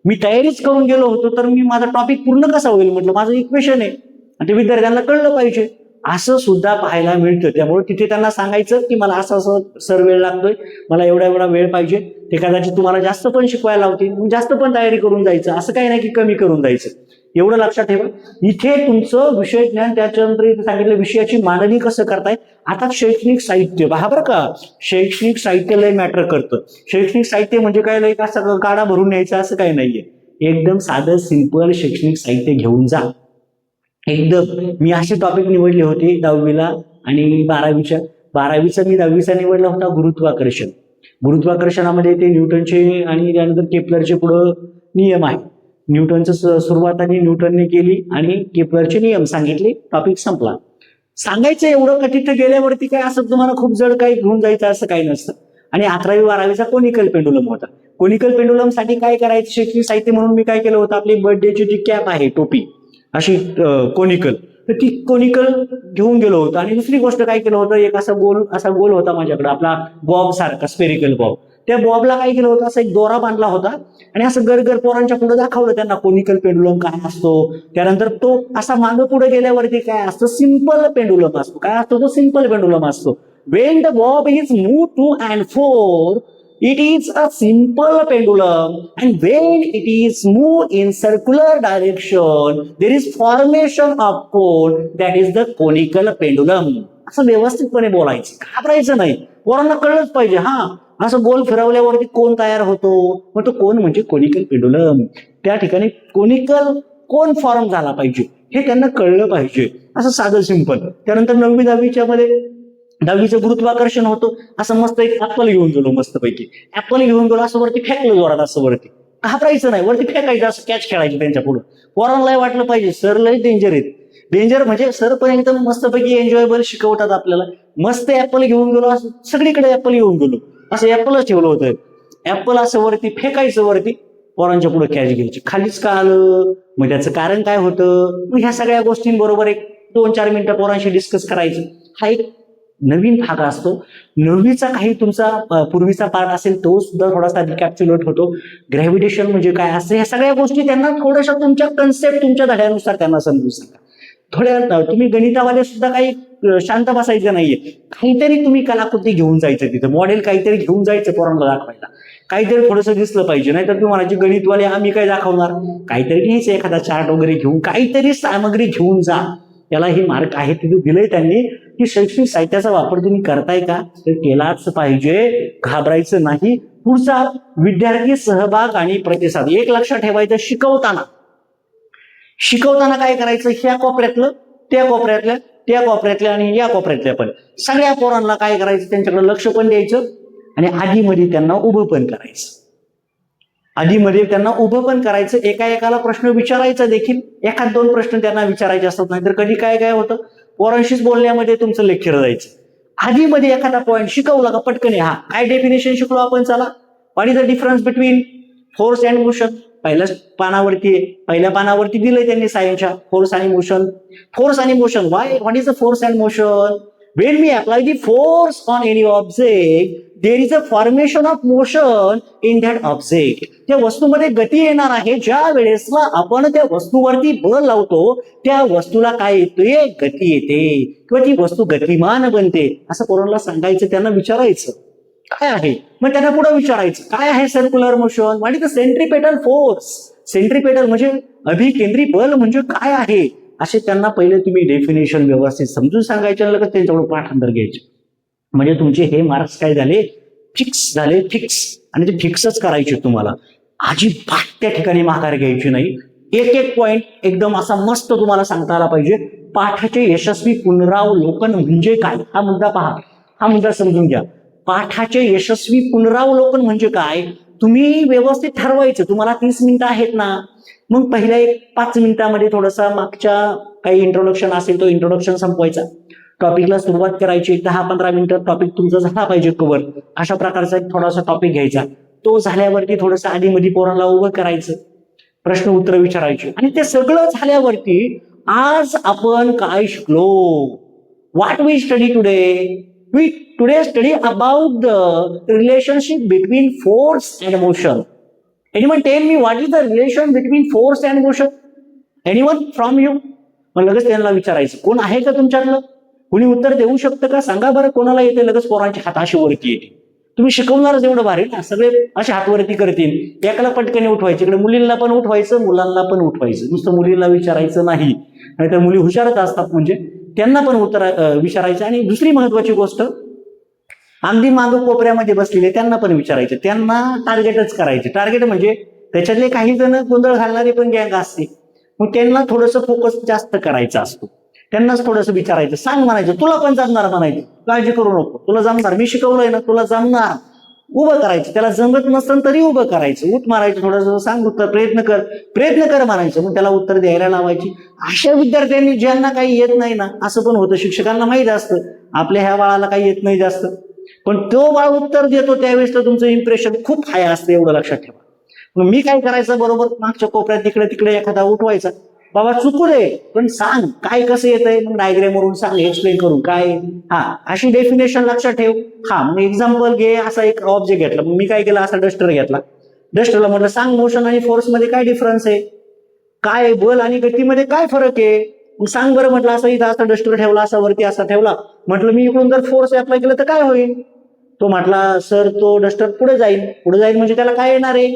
मी तयारीच करून गेलो होतो तर मी माझा टॉपिक पूर्ण कसा होईल. म्हटलं माझं इक्वेशन आहे आणि ते विद्यार्थ्यांना कळलं पाहिजे. असं सुद्धा पाहायला मिळतं. त्यामुळे तिथे त्यांना सांगायचं की मला असं सर वेळ लागतोय, मला एवढा वेळ पाहिजे. ते कदाचित तुम्हाला जास्त पण शिकवायला लावतील, जास्त पण तयारी करून जायचं. असं काही नाही की कमी करून जायचं. एवढं लक्षात ठेवा. इथे तुमचं विषय ज्ञान, त्याच्यानंतर इथे सांगितलं विषयाची मांडणी कसं करताय. आता शैक्षणिक साहित्य पहा बरं का. शैक्षणिक साहित्य लय मॅटर करतं. शैक्षणिक साहित्य म्हणजे काय, लय का गाडा भरून न्यायचं असं काही नाहीये. एकदम साधं सिंपल शैक्षणिक साहित्य घेऊन जा. एकदम मी असे टॉपिक निवडले होते 10वीला आणि 12वीचा मी 10वीचा निवडला होता गुरुत्वाकर्षण. गुरुत्वाकर्षणामध्ये ते न्यूटनचे आणि त्यानंतर केपलरचे पुढं नियम आहे. न्यूटनचं सुरुवात आणि न्यूटनने केली आणि केपलरचे नियम सांगितले, टॉपिक संपला. सांगायचं एवढं कठीण, तर गेल्यावरती काय असं तुम्हाला खूप जड काही घेऊन जायचं असं काही नसतं. आणि 11वी-12वीचा कोनिकल पेंडुलम होता. कोनिकल पेंडुलम साठी काय करायचं शैक्षणिक साहित्य म्हणून मी काय केलं होतं, आपली बर्थडेची जी कॅप आहे, टोपी अशी कोनिकल, तर ती कोनिकल घेऊन गेलो होतो. आणि दुसरी गोष्ट काय केलं होतं, एक असा गोल होता माझ्याकडे, आपला बॉब सारखा स्पेरिकल बॉब. त्या बॉबला काय केलं होतं, असा एक दोरा बांधला होता आणि असं गरगर पोरांच्या पुढे दाखवलं त्यांना कोनिकल पेंडुलम काय असतो. त्यानंतर तो असा मागं पुढे गेल्यावरती काय असतं, सिंपल पेंडुलम असतो. काय असतो तो, सिंपल पेंडुलम असतो. When the bob is moved to and fro, it is a simple pendulum, and when it is moved in circular direction, there is formation of cone, that is the conical pendulum. असं व्यवस्थितपणे बोलायचं, घाबरायचं नाही. पोरांना कळलंच पाहिजे. असं गोल फिरवल्यावरती कोण तयार होतो, मग तो कोण म्हणजे कोनिकल पेंडुलम. त्या ठिकाणी कोनिकल कोण फॉर्म झाला पाहिजे हे त्यांना कळलं पाहिजे. असं साधं सिंपल. त्यानंतर 9वी-10वीच्या मध्ये 10वीचं गुरुत्वाकर्षण होतं. असं मस्त एक ऍपल घेऊन गेलो, मस्तपैकी ऍपल घेऊन गेलो, असं वरती फेकलं जोरात, असं वरती. घाबरायचं नाही, वरती फेकायचं, असं कॅच खेळायची त्यांच्या पुढं. पोरांना वाटलं पाहिजे सर लय डेंजर आहेत. डेंजर म्हणजे सर पण एकदम मस्तपैकी एन्जॉयबल शिकवतात आपल्याला. मस्त ऍपल घेऊन गेलो, असं सगळीकडे ऍपल घेऊन गेलो, असं ऍपलच ठेवलं होतं. ऍपल असं वरती फेकायचं, वरती पोरांच्या पुढे कॅच घ्यायची. खालीच का आलं, मग त्याचं कारण काय होतं. मग ह्या सगळ्या गोष्टींबरोबर एक 2-4 मिनिटं पोरांशी डिस्कस करायचं. हा एक नवीन भाग असतो. 9वीचा काही तुमचा पूर्वीचा पार्ट असेल तो सुद्धा थोडासा रिकॅप्च्युलेट होतो. ग्रॅव्हिटेशन म्हणजे काय असतं, ह्या सगळ्या गोष्टी त्यांना थोड्याशा तुमच्या कन्सेप्ट, तुमच्या धड्यानुसार त्यांना समजू सांगा. थोड्या तुम्ही गणितावाले सुद्धा काही शांत बसायचं नाहीये, काहीतरी तुम्ही कलाकृती घेऊन जायचं, तिथं मॉडेल काहीतरी घेऊन जायचं पोरांना दाखवायला, काहीतरी थोडंसं दिसलं पाहिजे. नाहीतर तुम्ही म्हणायचे गणितवाले आम्ही काय दाखवणार, काहीतरी घ्यायचं एखादा चार्ट वगैरे घेऊन, काहीतरी सामग्री घेऊन जा. त्याला हे मार्क आहे तिथे दिलंय त्यांनी की शैक्षणिक साहित्याचा वापर तुम्ही करताय का, तर केलाच पाहिजे, घाबरायचं नाही. पुढचा विद्यार्थी सहभाग आणि प्रतिसाद. एक लक्षात ठेवायचं, शिकवताना काय करायचं, ह्या कोपऱ्यातलं त्या कोपऱ्यातल्या त्या कोपऱ्यातल्या आणि या कोपऱ्यातल्या पण सगळ्या पोरांना काय करायचं, त्यांच्याकडे लक्ष पण द्यायचं आणि आधीमध्ये त्यांना उभं पण करायचं. आधीमध्ये त्यांना उभं पण करायचं, एका एकाला प्रश्न विचारायचा देखील, एखाद दोन प्रश्न त्यांना विचारायचे असतात. नाहीतर कधी काय काय होतं, पोरांशीच बोलण्यामध्ये तुमचं लेक्चर जायचं. आधीमध्ये एखादा पॉईंट शिकवला का पटकन हा काय डेफिनेशन शिकलो आपण, चला what is the difference between force and motion. पहिल्या पानावरती दिलंय त्यांनी सायन्सच्या, फोर्स आणि मोशन. फोर्स आणि motion, what is the force and motion. when we apply the force on any object there is a formation of motion in that object. त्या वस्तूमध्ये गती येणार आहे, ज्या वेळेसला आपण त्या वस्तूवरती बल लावतो त्या वस्तूला काय येते, गती येते किंवा ती वस्तू गतिमान बनते. असं पोरांना सांगायचं, त्यांना विचारायचं काय आहे, मग त्यांना पुढे विचारायचं काय आहे circular motion, what is the centripetal force. Centripetal म्हणजे अभिकेंद्री बल म्हणजे काय आहे, असे त्यांना पहिले तुम्ही डेफिनेशन व्यवस्थित समजून सांगायचे, लगेच त्यांच्याकडून पाठांतर घ्यायचे. म्हणजे तुमचे हे मार्क्स काय झाले, फिक्स झाले, फिक्स. आणि ते फिक्सच करायचे तुम्हाला, अजिबात त्या ठिकाणी माघार घ्यायची नाही. एक एक पॉइंट एकदम असा मस्त तुम्हाला सांगता आला पाहिजे. पाठाचे यशस्वी पुनरावलोकन म्हणजे काय, हा मुद्दा पहा, हा मुद्दा समजून घ्या. पाठाचे यशस्वी पुनरावलोकन म्हणजे काय, तुम्ही व्यवस्थित ठरवायचं. तुम्हाला 30 मिनिटं आहेत ना, मग पहिल्या 5 मिनिटांमध्ये थोडासा मागच्या काही इंट्रोडक्शन असेल तो इंट्रोडक्शन संपवायचा, टॉपिकला सुरुवात करायची. 10-15 मिनिटं टॉपिक तुमचा झाला पाहिजे कव्हर, अशा प्रकारचा एक थोडासा टॉपिक घ्यायचा. तो झाल्यावरती थोडंसं आधीमध्ये पोरांना उभं करायचं, प्रश्न उत्तर विचारायचे. आणि ते सगळं झाल्यावरती आज आपण काय शिकलो, what we study today. We today study about the relationship between force and motion. Anyone tell me what is the relation between force and motion? Anyone from you? मग लगेच त्यांना विचारायचं, कोण आहे का तुमच्यातलं, कोणी उत्तर देऊ शकतं का, सांगा बरं कोणाला येते. लगेच पोरांचे हात अशी वरती येते. तुम्ही शिकवणारच एवढं भारी ना, सगळे असे हात वरती करतील. एकाला पटकन उठवायचे, इकडे मुलींना पण उठवायचं, मुलांना पण उठवायचं. नुसतं मुलींना विचारायचं नाही, नाहीतर मुली हुशारच असतात म्हणजे त्यांना पण उत्तर विचारायचं. आणि दुसरी महत्वाची गोष्ट, अगदी मागं कोपऱ्यामध्ये बसलेले त्यांना पण विचारायचं, त्यांना टार्गेटच करायचे. टार्गेट म्हणजे त्याच्यातले काही जण गोंधळ घालणारे पण गँग असते, मग त्यांना थोडंसं फोकस जास्त करायचा असतो. त्यांनाच थोडंसं विचारायचं, सांग म्हणायचं, तुला पण जमणार म्हणायचं, काळजी करू नको, तुला जमणार, मी शिकवलंय ना, तुला जमणार. उभं करायचं, त्याला जमत नसतं तरी उभं करायचं, उठ मारायचं, थोडंसं सांग उत्तर, प्रयत्न कर म्हणायचं, मग त्याला उत्तर द्यायला लावायची. अशा विद्यार्थ्यांनी ज्यांना काही येत नाही ना, असं पण होतं, शिक्षकांना माहीत असतं आपल्या ह्या बाळाला काही येत नाही जास्त, पण तो बाळ उत्तर देतो त्यावेळेस तर तुमचं इम्प्रेशन खूप हाय असतं, एवढं लक्षात ठेवा. मग मी काय करायचं, बरोबर मागच्या कोपऱ्यात तिकडे तिकडे एखादा उठवायचा, बाबा चुकू दे पण सांग काय कसं येतंय, मग डायग्राम वरून सांग, एक्सप्लेन करून काय, हा अशी डेफिनेशन लक्षात ठेव. हा मग एक्झाम्पल घे, असा एक ऑब्जेक्ट घेतला, मग मी काय केलं, असा डस्टर घेतला, डस्टरला म्हटलं सांग मोशन आणि फोर्स मध्ये काय डिफरन्स आहे, काय बल आणि गतीमध्ये काय फरक आहे, मग सांग बरं. म्हटलं असं इथं असा डस्टर ठेवला, असा वरती असा ठेवला, म्हटलं मी इकडून जर फोर्स अप्लाय केलं तर काय होईल. तो म्हटला सर तो डस्टर पुढे जाईल म्हणजे त्याला काय येणार आहे,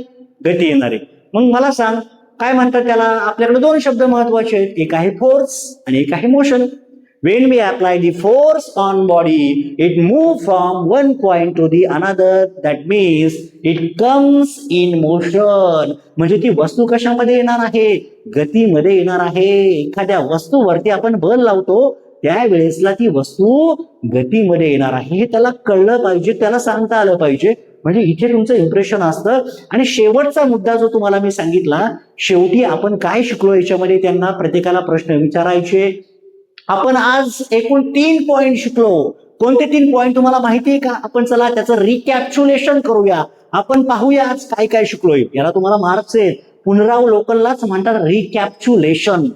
गती येणार आहे. मग मला सांग काय म्हणतात त्याला. आपल्याकडे 2 शब्द महत्वाचे आहेत, एक आहे फोर्स आणि एक आहे motion. When we apply the force on body, it moves from one point to the another. That means it comes in motion. म्हणजे ती वस्तू कशामध्ये येणार आहे, गतीमध्ये येणार आहे. एखाद्या वस्तूवरती आपण बल लावतो त्यावेळेसला ती वस्तू गतीमध्ये येणार आहे, हे त्याला कळलं पाहिजे, त्याला सांगता आलं पाहिजे. म्हणजे इथे तुमचं इम्प्रेशन असतं. आणि शेवटचा मुद्दा जो तुम्हाला मी सांगितला, शेवटी आपण काय शिकलो याच्यामध्ये त्यांना प्रत्येकाला प्रश्न विचारायचे. आपण आज एकूण 3 पॉइंट शिकलो. कोणते 3 पॉइंट तुम्हाला माहिती आहे का, आपण चला त्याचं रिकॅप्च्युलेशन करूया. आपण पाहूया आज काय काय शिकलोय. याला तुम्हाला मार्क्स आहेत. पुनरावलोकनलाच म्हणतात रिकॅप्च्युलेशन.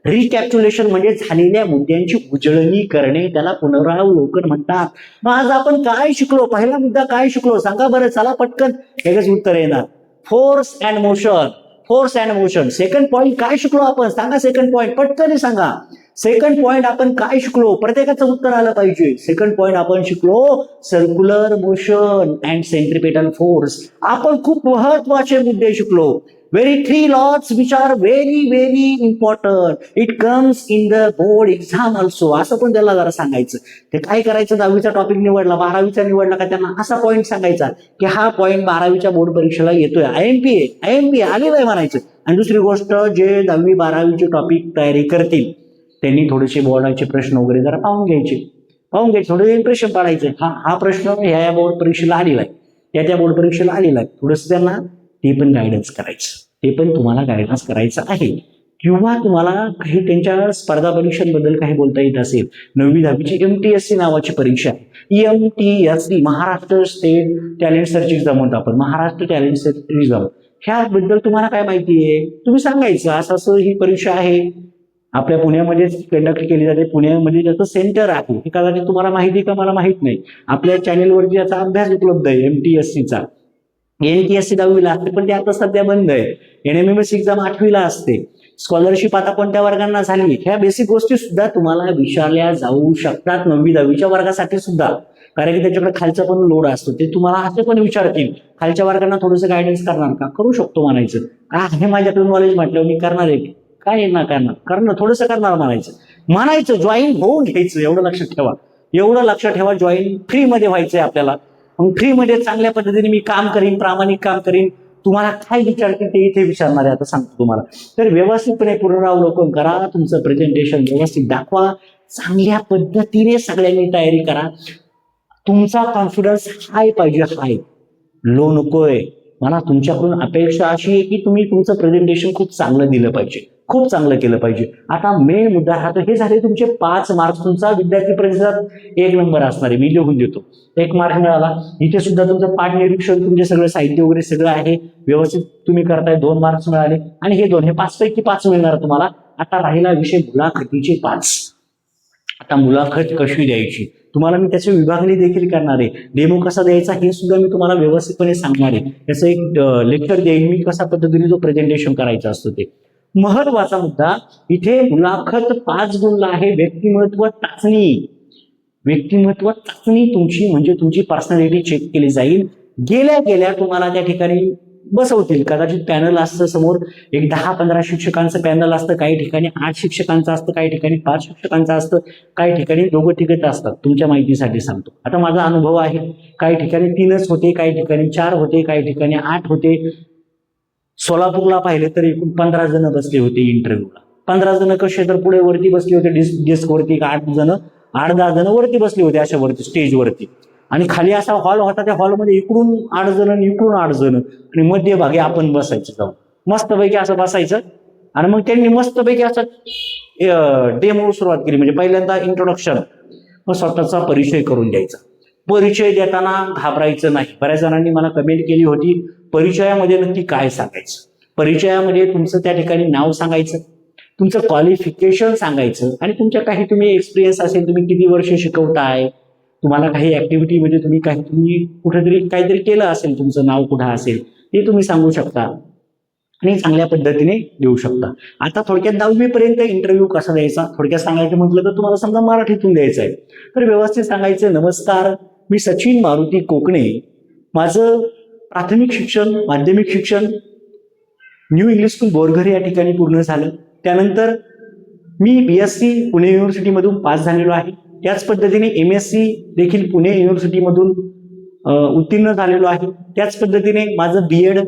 रिकॅप्च्युलेशन म्हणजे झालेल्या मुद्द्यांची उजळणी करणे, त्याला पुनरावलोकन म्हणतात. मग आज आपण काय शिकलो, पहिला मुद्दा काय शिकलो सांगा बरं, चला पटकन लगेच उत्तर येणार. Force and motion. Second point काय शिकलो आपण सांगा, सेकंड पॉइंट पटकन सांगा. सेकंड पॉइंट आपण काय शिकलो, प्रत्येकाचं उत्तर आलं पाहिजे. सेकंड पॉइंट आपण शिकलो circular motion and centripetal force. आपण खूप महत्वाचे मुद्दे शिकलो. Very three laws which are very very important. It comes in the board exam also. असं पण त्याला जरा सांगायचं. ते काय करायचं, 10वीचा टॉपिक निवडला, 12वीचा निवडला का त्यांना असा पॉईंट सांगायचा की हा पॉईंट 12वीच्या बोर्ड परीक्षेला येतोय, आयएमपी आलेलं आहे म्हणायचं. आणि दुसरी गोष्ट, जे 10वी 12वीचे टॉपिक तयारी करतील त्यांनी थोडेसे बोर्डाचे प्रश्न वगैरे जरा पाहून घ्यायचे, थोडे इम्प्रेशन पाडायचे. हा प्रश्न ह्या बोर्ड परीक्षेला आलेला आहे, त्या बोर्ड परीक्षेला आलेला आहे. थोडंसं त्यांना ते पण गायडन्स करायचं, ते पण तुम्हाला गायडन्स करायचं आहे. किंवा तुम्हाला काही त्यांच्या स्पर्धा परीक्षांबद्दल काही बोलता येत असेल, 9वी 10वीची MTSC नावाची परीक्षा आहे. MTSC Maharashtra state talent search exam म्हणतो आपण, महाराष्ट्र टॅलेंट सर्च एक्झाम. ह्याबद्दल तुम्हाला काय माहिती आहे तुम्ही सांगायचं, असं ही परीक्षा आहे, आपल्या पुण्यामध्येच कंडक्ट केली जाते, पुण्यामध्ये त्याचं सेंटर आहे. हे कदाचित तुम्हाला माहिती का मला माहित नाही. आपल्या चॅनेलवरती याचा अभ्यास उपलब्ध आहे MTSCचा. NTSC 10वीला असते पण ते आता सध्या बंद आहे. NMMS एक्झाम 8वीला असते. स्कॉलरशिप आता कोणत्या वर्गांना झाली, ह्या बेसिक गोष्टी सुद्धा तुम्हाला विचारल्या जाऊ शकतात 9वी 10वीच्या वर्गासाठी सुद्धा. कारण की त्याच्याकडे खालचा पण लोड असतो, ते तुम्हाला असे पण विचारतील खालच्या वर्गांना थोडंसं गायडन्स करणार का, करू शकतो म्हणायचं. का हे माझ्याकडून नॉलेज म्हटलं मी करणार आहे, काय ना करणार थोडंसं करणार म्हणायचं जॉईन होऊन घ्यायचं. एवढं लक्षात ठेवा, जॉईन फ्रीमध्ये व्हायचंय आपल्याला. मग फ्रीमध्ये चांगल्या पद्धतीने मी काम करीन, प्रामाणिक काम करीन. तुम्हाला काय विचारतील ते इथे विचारणार आहे, आता सांगतो तुम्हाला. तर व्यवस्थितपणे पुनरावलोकन करा, तुमचं प्रेझेंटेशन व्यवस्थित दाखवा, चांगल्या पद्धतीने सगळ्यांनी तयारी करा. तुमचा कॉन्फिडन्स हाय पाहिजे, हाय, लो नकोय. मला तुमच्याकडून अपेक्षा अशी आहे की तुम्ही तुमचं प्रेझेंटेशन खूप चांगलं दिलं पाहिजे, खूप चांगलं केलं पाहिजे. आता मेन मुद्दा हा, तर हे झाले तुमचे 5 मार्क्स. तुमचा विद्यार्थी परिषदात 1 नंबर असणार आहे, मी लिहून देतो. 1 मार्क मिळाला. इथे सुद्धा तुमचं पाठ निरीक्षण, तुमचे सगळं साहित्य वगैरे सगळं आहे, व्यवस्थित तुम्ही करताय, 2 मार्क्स मिळाले. आणि हे 2, हे 5 पैकी 5 मिळणार तुम्हाला. आता राहिला विषय मुलाखतीचे 5. आता मुलाखत कशी द्यायची तुम्हाला मी त्याची विभागणी देखील करणार आहे. डेमो कसा द्यायचा हे सुद्धा मी तुम्हाला व्यवस्थितपणे सांगणार आहे. त्याचं एक लेक्चर देईन मी, कशा पद्धतीने तो प्रेझेंटेशन करायचा असतो ते. महत्वाचा मुद्दा इथे, मुलाखत 5 गुणला आहे. व्यक्तिमत्व चाचणी तुमची, म्हणजे तुमची पर्सनॅलिटी चेक केली जाईल. गेल्या तुम्हाला त्या ठिकाणी बसवतील. कदाचित पॅनल असतं समोर, एक 10-15 शिक्षकांचं पॅनल असतं, काही ठिकाणी 8 शिक्षकांचं असतं, काही ठिकाणी 5 शिक्षकांचं असतं, काही ठिकाणी 2-3 असतात. तुमच्या माहितीसाठी सांगतो, आता माझा अनुभव आहे. काही ठिकाणी 3च होते, काही ठिकाणी 4 होते, काही ठिकाणी 8 होते. सोलापूरला पाहिले तर एकूण 15 जण बसले होते इंटरव्ह्यूला. 15 जण कसे, तर पुढे वरती बसले होते डेस्कवरती, 8-10 जण वरती बसले होते, अशा वरती स्टेजवरती. आणि खाली असा हॉल होता, त्या हॉलमध्ये इकडून 8 जण, इकडून 8 जण, आणि मध्यभागी आपण बसायचं जाऊन, मस्तपैकी असं बसायचं. आणि मग त्यांनी मस्तपैकी असं डेमो सुरुवात केली. म्हणजे पहिल्यांदा इंट्रोडक्शन, मग स्वतःचा परिचय करून द्यायचा. परिचय देताना घाबरायचं नाही. बऱ्याच जणांनी मला कमेंट केली होती, परिचयामध्ये नक्की काय सांगायचं. परिचयामध्ये तुमचं त्या ठिकाणी नाव सांगायचं, तुमचं क्वालिफिकेशन सांगायचं, आणि तुमच्या काही तुम्ही एक्सपिरियन्स असेल, तुम्ही किती वर्ष शिकवताय, तुम्हाला काही ऍक्टिव्हिटी म्हणजे तुम्ही कुठेतरी काहीतरी केलं असेल, तुमचं नाव कुठं असेल ते तुम्ही सांगू शकता आणि चांगल्या पद्धतीने देऊ शकता. आता थोडक्यात 10वी पर्यंत इंटरव्ह्यू कसा द्यायचा थोडक्यात सांगायचं म्हटलं तर तुम्हाला समजा मराठीतून द्यायचं आहे, तर व्यवस्थित सांगायचं. नमस्कार, मी सचिन मारुती कोकणे. माझं प्राथमिक शिक्षण, माध्यमिक शिक्षण न्यू इंग्लिश स्कूल बोरघर या ठिकाणी पूर्ण झालं. त्यानंतर मी BSc पुणे युनिव्हर्सिटीमधून पास झालेलो आहे. त्याच पद्धतीने MSc देखील पुणे युनिव्हर्सिटीमधून उत्तीर्ण झालेलो आहे. त्याच पद्धतीने माझं B.Ed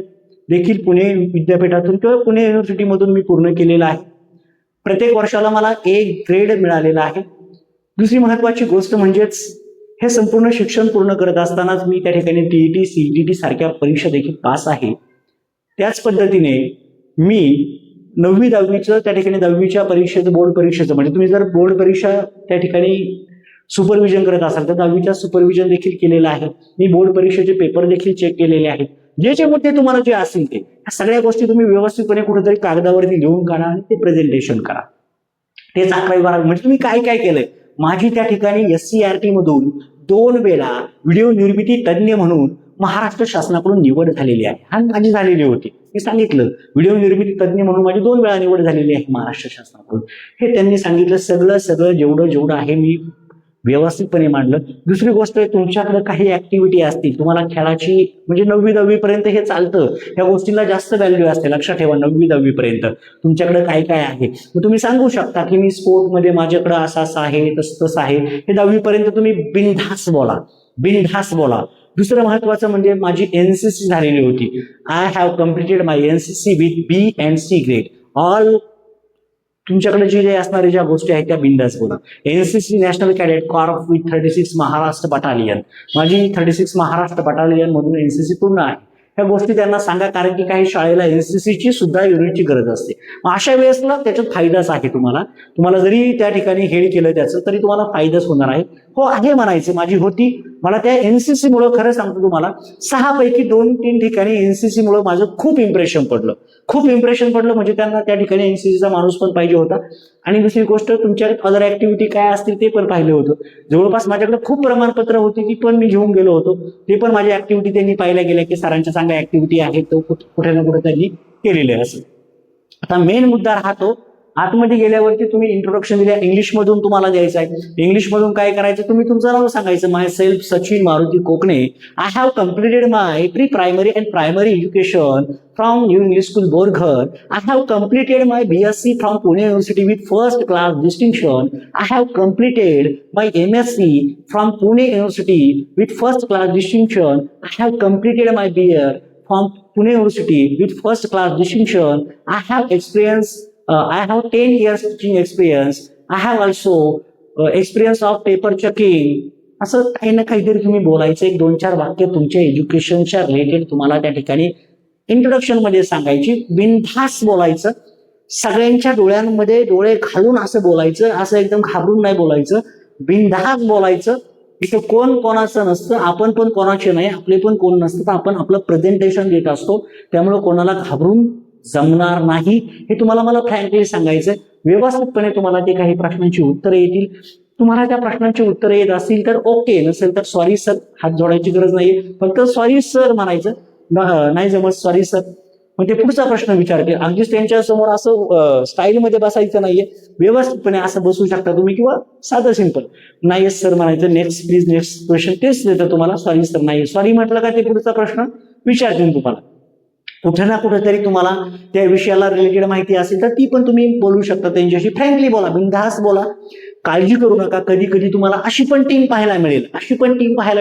देखील पुणे विद्यापीठातून किंवा पुणे युनिव्हर्सिटीमधून मी पूर्ण केलेलं आहे. प्रत्येक वर्षाला मला A ग्रेड मिळालेला आहे. दुसरी महत्वाची गोष्ट म्हणजेच हे संपूर्ण शिक्षण पूर्ण करत असतानाच मी त्या ठिकाणी TET CET सारख्या परीक्षा देखील पास आहे. त्याच पद्धतीने मी 9वी 10वीचं त्या ठिकाणी 10वीच्या परीक्षेचं, बोर्ड परीक्षेचं, म्हणजे तुम्ही जर बोर्ड परीक्षा त्या ठिकाणी सुपरविजन करत असाल तर 10वीच्या सुपरविजन देखील केलेलं आहे. मी बोर्ड परीक्षेचे पेपर देखील चेक केलेले आहेत. जे मुद्दे तुम्हाला जे असतील ते सगळ्या गोष्टी तुम्ही व्यवस्थितपणे कुठेतरी कागदावरती लिहून काढा आणि ते प्रेझेंटेशन करा. तेच 11वी-12वी म्हणजे तुम्ही काय काय केलंय. माझी त्या ठिकाणी SCERT मधून 2 वेळा व्हिडिओ निर्मिती तज्ज्ञ म्हणून महाराष्ट्र शासनाकडून निवड झालेली आहे. आणि माझी झालेली होती, मी सांगितलं व्हिडिओ निर्मिती तज्ज्ञ म्हणून माझी 2 वेळा निवड झालेली आहे महाराष्ट्र शासनाकडून. हे त्यांनी सांगितलं. सगळं जेवढं आहे मी व्यवस्थितपणे मांडलं. दुसरी गोष्ट आहे, तुमच्याकडे काही ऍक्टिव्हिटी असतील, तुम्हाला खेळाची म्हणजे 9वी-10वी पर्यंत हे चालतं, या गोष्टीला जास्त व्हॅल्यू असते. लक्षात ठेवा, 9वी-10वी पर्यंत तुमच्याकडे काय काय आहे. मग तुम्ही सांगू शकता की मी स्पोर्टमध्ये माझ्याकडे असं आहे, तसं आहे. हे 10वी पर्यंत तुम्ही बिनधास्त बोला. दुसरं महत्वाचं म्हणजे माझी एनसीसी झालेली होती. I have completed my NCC with B and C grade. All तुमच्याकडे जे असणारे ज्या गोष्टी आहेत त्या बिंदास बोला. NCC national cadet corp with 36 Maharashtra battalion. माझी 36 महाराष्ट्र बटालियन मधून एनसीसी पूर्ण आहे. ह्या गोष्टी त्यांना सांगा, कारण की काही शाळेला एनसीसीची सुद्धा युनिटची गरज असते. मग अशा वेळेसला त्याच्यात फायदाच आहे. तुम्हाला जरी त्या ठिकाणी हेड केलं त्याचं, तरी तुम्हाला फायदाच होणार आहे. हो आहे म्हणायचं, माझी होती. मला त्या एनसीसी मुळे खरं सांगतो तुम्हाला, 6 पैकी 2-3 ठिकाणी एनसीसी मुळे माझं खूप इम्प्रेशन पडलं म्हणजे त्यांना त्या ठिकाणी एनसीसीचा माणूस पण पाहिजे होता. आणि दुसरी गोष्ट, तुमच्या अदर ऍक्टिव्हिटी काय असतील ते पण पाहिलं होतं. जवळपास माझ्याकडे खूप प्रमाणपत्र होती, ती पण मी घेऊन गेलो होतो. ते पण माझ्या ऍक्टिव्हिटी त्यांनी पाहिल्या गेल्या की सरांच्या चांगल्या ऍक्टिव्हिटी आहेत, तो कुठे ना कुठे त्यांनी केलेले असं. आता मेन मुद्दा राहतो, आतमध्ये गेल्यावरती तुम्ही इंट्रोडक्शन दिल्या, इंग्लिशमधून तुम्हाला द्यायचं आहे. इंग्लिशमधून काय करायचं, तुम्ही तुमचं नाव सांगायचं. माय सेल्फ सचिन मारुती कोकणे. I have completed my pre primary and primary education from New English School Borghar. I have completed my BSc from Pune University with first class distinction. I have completed my MSc from Pune University with first class distinction. I have completed my BA from Pune University with first class distinction. I have experience. I have 10 years teaching experience. I have also experience of paper checking. असं काही ना काहीतरी तुम्ही बोलायचं. 1-2-4 वाक्य तुमच्या एज्युकेशनच्या related तुम्हाला त्या ठिकाणी इंट्रोडक्शन मध्ये सांगायची. बिनधास्त बोलायचं, सगळ्यांच्या डोळ्यांमध्ये डोळे घालून असं बोलायचं, असं एकदम घाबरून नाही बोलायचं, बिनधास्त बोलायचं. इथं कोण कोणाचं नसतं, आपण पण कोणाचे नाही, आपले पण कोण नसतं. आपण आपलं प्रेझेंटेशन देत असतो, त्यामुळे कोणाला घाबरून जमणार नाही, हे तुम्हाला मला फ्रँकली सांगायचं. व्यवस्थितपणे तुम्हाला ते काही प्रश्नांची उत्तरं येतील. तुम्हाला त्या प्रश्नांची उत्तरं येत असतील तर ओके, नसेल तर सॉरी सर, हात जोडायची गरज नाहीये, फक्त सॉरी सर म्हणायचं. नाही जमत सॉरी सर, मग ते पुढचा प्रश्न विचारते. अगदीच त्यांच्या समोर असं स्टाईलमध्ये बसायचं नाहीये, व्यवस्थितपणे असं बसू शकता तुम्ही, किंवा साधं सिंपल नाही सर म्हणायचं. नेक्स्ट प्लीज, नेक्स्ट क्वेश्चन, तेच देतं तुम्हाला. सॉरी सर नाही, सॉरी म्हटलं का ते पुढचा प्रश्न विचारतील तुम्हाला. कुठे ना कुठेतरी तुम्हाला त्या विषयाला रिलेटेड माहिती असेल तर ती पण तुम्ही बोलू शकता त्यांच्याशी. फ्रँकली बोला, बिनधास्त बोला, काळजी करू नका. कधी कधी तुम्हाला अशी पण टीम पाहायला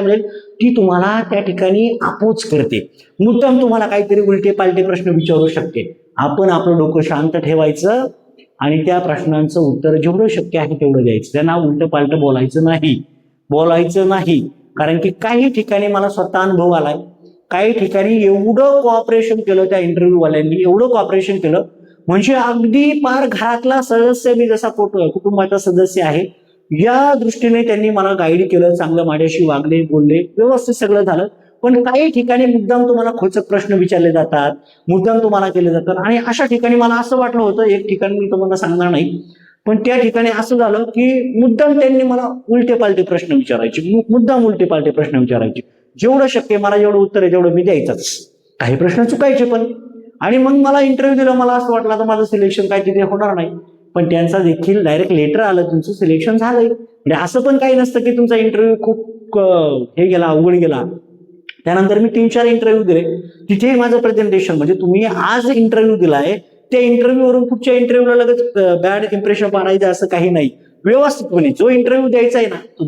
मिळेल ती तुम्हाला त्या ठिकाणी अपोज करते, मुद्दाम तुम्हाला काहीतरी उलटे पालटे प्रश्न विचारू शकते. आपण आपलं डोकं शांत ठेवायचं आणि त्या प्रश्नांचं उत्तर जेवढं शक्य आहे तेवढं द्यायचं. त्यांना उलट पालट बोलायचं नाही. कारण की काही ठिकाणी मला स्वतः अनुभव आलाय, काही ठिकाणी एवढं कॉपरेशन केलं त्या इंटरव्ह्यू वाल्यांनी, एवढं कॉपरेशन केलं म्हणजे अगदी पार घरातला सदस्य, मी जसा कुटुंबाचा सदस्य आहे या दृष्टीने त्यांनी मला गाईड केलं, चांगलं माझ्याशी वागले, बोलले, व्यवस्थित सगळं झालं. पण काही ठिकाणी मुद्दाम तुम्हाला खोचक प्रश्न विचारले जातात, मुद्दाम तुम्हाला केले जातात. आणि अशा ठिकाणी मला असं वाटलं होतं, एक ठिकाणी मी तुम्हाला सांगणार नाही, पण त्या ठिकाणी असं झालं की मुद्दाम त्यांनी मला उलटे पालटे प्रश्न विचारायचे, जेवढं शक्य मला जेवढं उत्तर आहे तेवढं मी द्यायचंच. काही प्रश्न चुकायचे पण. आणि मग मला इंटरव्ह्यू दिला, मला असं वाटलं तर माझं सिलेक्शन काय तिथे होणार नाही, पण त्यांचा देखील डायरेक्ट लेटर आलं, तुमचं सिलेक्शन झालंय. म्हणजे असं पण काही नसतं की तुमचा इंटरव्ह्यू खूप अवघड गेला. त्यानंतर मी 3-4 इंटरव्ह्यू दिले, तिथेही माझं प्रेझेंटेशन, म्हणजे तुम्ही आज इंटरव्ह्यू दिलाय त्या इंटरव्ह्यू वरून पुढच्या इंटरव्ह्यूला लगेच बॅड इम्प्रेशन पाडायचं असं काही नाही. व्यवस्थितपणे जो इंटरव्ह्यू द्यायचा आहे ना तो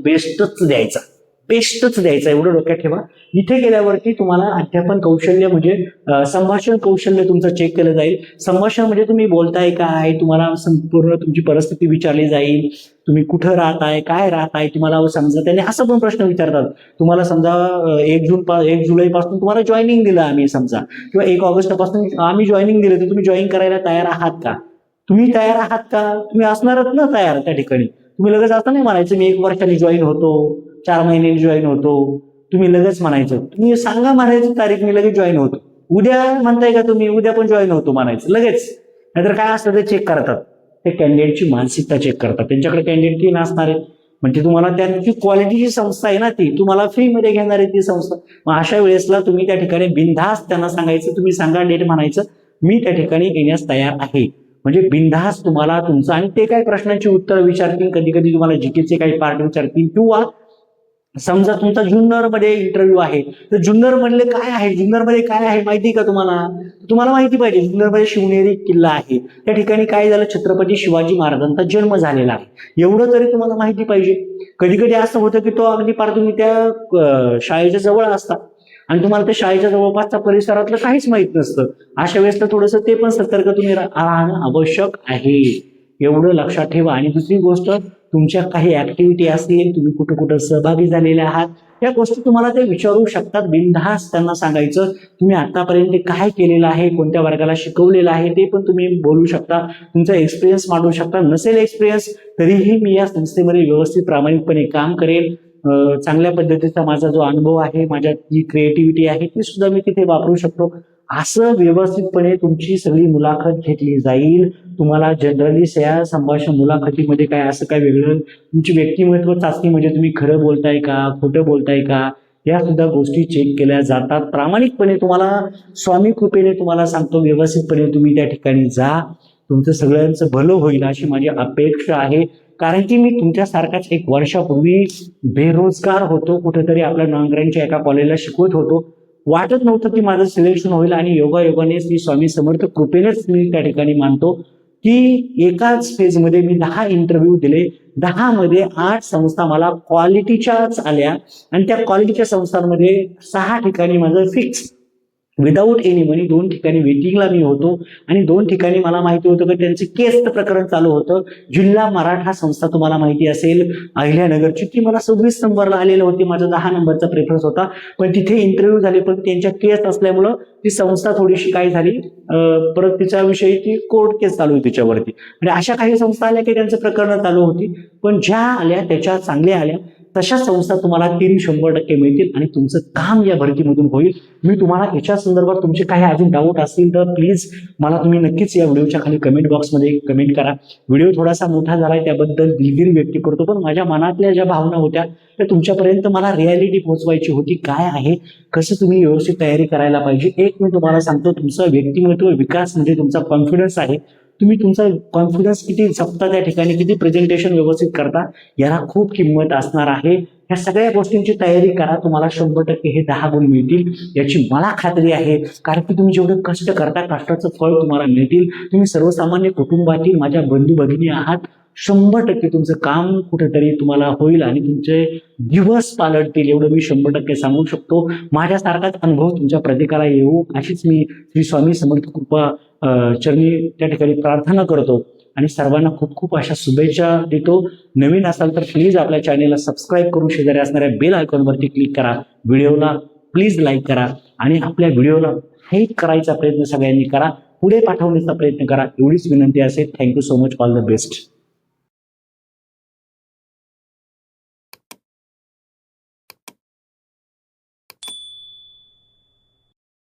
बेस्टच द्यायचा, एवढं डोक्यात ठेवा. इथे गेल्यावरती तुम्हाला अध्यापन कौशल्य म्हणजे संभाषण कौशल्य तुमचं चेक केलं जाईल. संभाषण म्हणजे तुम्ही बोलताय काय, तुम्हाला संपूर्ण तुमची परिस्थिती विचारली जाईल, तुम्ही कुठं राहताय, काय राहताय, तुम्हाला समजा त्याने असं पण प्रश्न विचारतात. तुम्हाला समजा 1 जुलैपासून तुम्हाला जॉईनिंग दिलं आम्ही समजा, किंवा 1 ऑगस्टपासून आम्ही जॉईनिंग दिलं, तर तुम्ही जॉईन करायला तयार आहात का? तुम्ही असणारच ना तयार. त्या ठिकाणी तुम्ही लगेच असं नाही म्हणायचं मी 1 वर्षांनी जॉईन होतो, 4 महिन्यांनी जॉईन होतो. तुम्ही लगेच म्हणायचं, तुम्ही सांगा म्हणायची तारीख, मी लगेच जॉईन होतो. उद्या म्हणताय का तुम्ही, उद्या पण जॉईन होतो म्हणायचं लगेच. नाहीतर काय असतं ते चेक करतात, ते कॅन्डिडेटची मानसिकता चेक करतात. त्यांच्याकडे कॅन्डिडेट 3 असणार आहेत, म्हणजे तुम्हाला त्यांची क्वालिटीची संस्था आहे ना, ती तुम्हाला फ्रीमध्ये घेणार आहे ती संस्था. मग अशा वेळेसला तुम्ही त्या ठिकाणी बिनधास्त त्यांना सांगायचं, तुम्ही सांगा डेट म्हणायचं, मी त्या ठिकाणी येण्यास तयार आहे. म्हणजे बिनधास्त तुम्हाला तुमचं, आणि ते काही प्रश्नांची उत्तर विचारतील, कधी कधी तुम्हाला जीकेचे काही पार्ट विचारतील, किंवा समजा तुमचा जुन्नर मध्ये इंटरव्ह्यू आहे, तर जुन्नर मधले काय आहे, जुन्नर मध्ये काय आहे माहिती का तुम्हाला माहिती पाहिजे. जुन्नर मध्ये शिवनेरी किल्ला आहे, त्या ठिकाणी काय झालं, छत्रपती शिवाजी महाराजांचा जन्म झालेला आहे, एवढं तरी तुम्हाला माहिती पाहिजे. कधी कधी असं होतं की तो अगदी पार तुम्ही त्या शाळेच्या जवळ असता आणि तुम्हाला त्या शाळेच्या जवळपासच्या परिसरातलं काहीच माहित नसतं. अशा वेळेस तर थोडंसं ते पण सतर्क तुम्ही राहणं आवश्यक आहे, एवढं लक्षात ठेवा. आणि दुसरी गोष्ट, तुमच्या काही ऍक्टिव्हिटी असतील, तुम्ही कुठं कुठं सहभागी झालेले आहात, या गोष्टी तुम्हाला ते विचारू शकतात. बिनधास्त त्यांना सांगायचं, तुम्ही आतापर्यंत काय केलेलं आहे, कोणत्या वर्गाला शिकवलेलं आहे ते पण तुम्ही बोलू शकता, तुमचा एक्सपिरियन्स मांडू शकता. नसेल एक्सपिरियन्स तरीही मी या संस्थेमध्ये व्यवस्थित प्रामाणिकपणे काम करेल, चांगल्या पद्धतीचा माझा जो अनुभव आहे, माझ्या जी क्रिएटिव्हिटी आहे ती सुद्धा मी तिथे वापरू शकतो, असं व्यवस्थितपणे तुमची सगळी मुलाखत घेतली जाईल. तुम्हाला जनरली या संभाषण मुलाखतीमध्ये काय असं काय वेगळं, तुमची व्यक्तिमत्व चाचणी म्हणजे तुम्ही खरं बोलताय का, खोटं बोलताय का, या सुद्धा गोष्टी चेक केल्या जातात. प्रामाणिकपणे तुम्हाला, स्वामी कृपेने तुम्हाला सांगतो, व्यवस्थितपणे तुम्ही त्या ठिकाणी जा, तुमचं सगळ्यांचं भलं होईल अशी माझी अपेक्षा आहे. कारण की मी तुमच्यासारखाच एक वर्षापूर्वी बेरोजगार होतो, कुठेतरी आपल्या नांगऱ्यांच्या एका कॉलेजला शिकवत होतो, वाटत नव्हतं की माझं सिलेक्शन होईल, आणि योगायोगाने श्री स्वामी समर्थ कृपेनेच मी त्या ठिकाणी मानतो की एकाच फेजमध्ये मी 10 इंटरव्ह्यू दिले, 10 मध्ये 8 संस्था मला क्वालिटीच्याच आल्या, आणि त्या क्वालिटीच्या संस्थांमध्ये 6 ठिकाणी माझं फिक्स विदाऊट एनी मनी, 2 ठिकाणी वेटिंगला मी होतो, आणि 2 ठिकाणी मला माहिती होतं की त्यांचे केस प्रकरण चालू होतं. जिल्हा मराठा संस्था तुम्हाला माहिती असेल, अहिल्यानगरची, ती मला 26 नंबरला आलेली होती, माझा 10 नंबरचा प्रेफरन्स होता, पण तिथे इंटरव्ह्यू झाले, पण त्यांच्या केस असल्यामुळं ती संस्था थोडीशी काय झाली, परत तिच्याविषयी ती कोर्ट केस चालू होती तिच्यावरती. म्हणजे अशा काही संस्था आल्या की त्यांचं प्रकरण चालू होती, पण ज्या आल्या त्याच्या चांगल्या आल्या, तशा संस्था तुम्हाला 100% मिळतील, आणि तुमचं काम या भरतीमधून होईल. मी तुम्हाला याच्या संदर्भात तुमचे काही अजून डाऊट असतील तर प्लीज मला तुम्ही नक्कीच या व्हिडिओच्या खाली कमेंट बॉक्समध्ये कमेंट करा. व्हिडिओ थोडासा मोठा झालाय त्याबद्दल दिलगिरी व्यक्त करतो, पण माझ्या मनातल्या ज्या भावना होत्या त्या तुमच्यापर्यंत मला रियालिटी पोहोचवायची होती. काय आहे, कसं तुम्ही व्यवस्थित तयारी करायला पाहिजे. एक मी तुम्हाला सांगतो, तुमचं व्यक्तिमत्व विकास म्हणजे तुमचा कॉन्फिडन्स आहे. तुम्ही तुमचा कॉन्फिडन्स किती जपता, त्या ठिकाणी किती प्रेझेंटेशन व्यवस्थित करता, याला खूप किंमत असणार आहे. ह्या सगळ्या गोष्टींची तयारी करा, तुम्हाला 100% हे 10 गुण मिळतील याची मला खात्री आहे. कारण की तुम्ही जेवढे कष्ट करता, कष्टाचं फळ तुम्हाला मिळतील. तुम्ही सर्वसामान्य कुटुंबातील माझ्या बंधू भगिनी आहात, 100% तुमचं काम कुठेतरी तुम्हाला होईल आणि तुमचे दिवस पालटतील, एवढं मी 100% सांगू शकतो. माझ्यासारखाच अनुभव तुमच्या प्रत्येकाला येऊ अशीच मी श्री स्वामी समर्थ कृपा चरणी त्या ठिकाणी प्रार्थना करतो, आणि सर्वांना खूप खूप अशा शुभेच्छा देतो. नवीन असाल तर प्लीज आपल्या चॅनेलला सबस्क्राईब करून शेजारी असणाऱ्या बेल आयकॉनवरती क्लिक करा, व्हिडिओला प्लीज लाईक करा, आणि आपल्या व्हिडिओला हाईक करायचा प्रयत्न सगळ्यांनी करा, पुढे पाठवण्याचा प्रयत्न करा, एवढीच विनंती असेल. Thank you so much, all the best.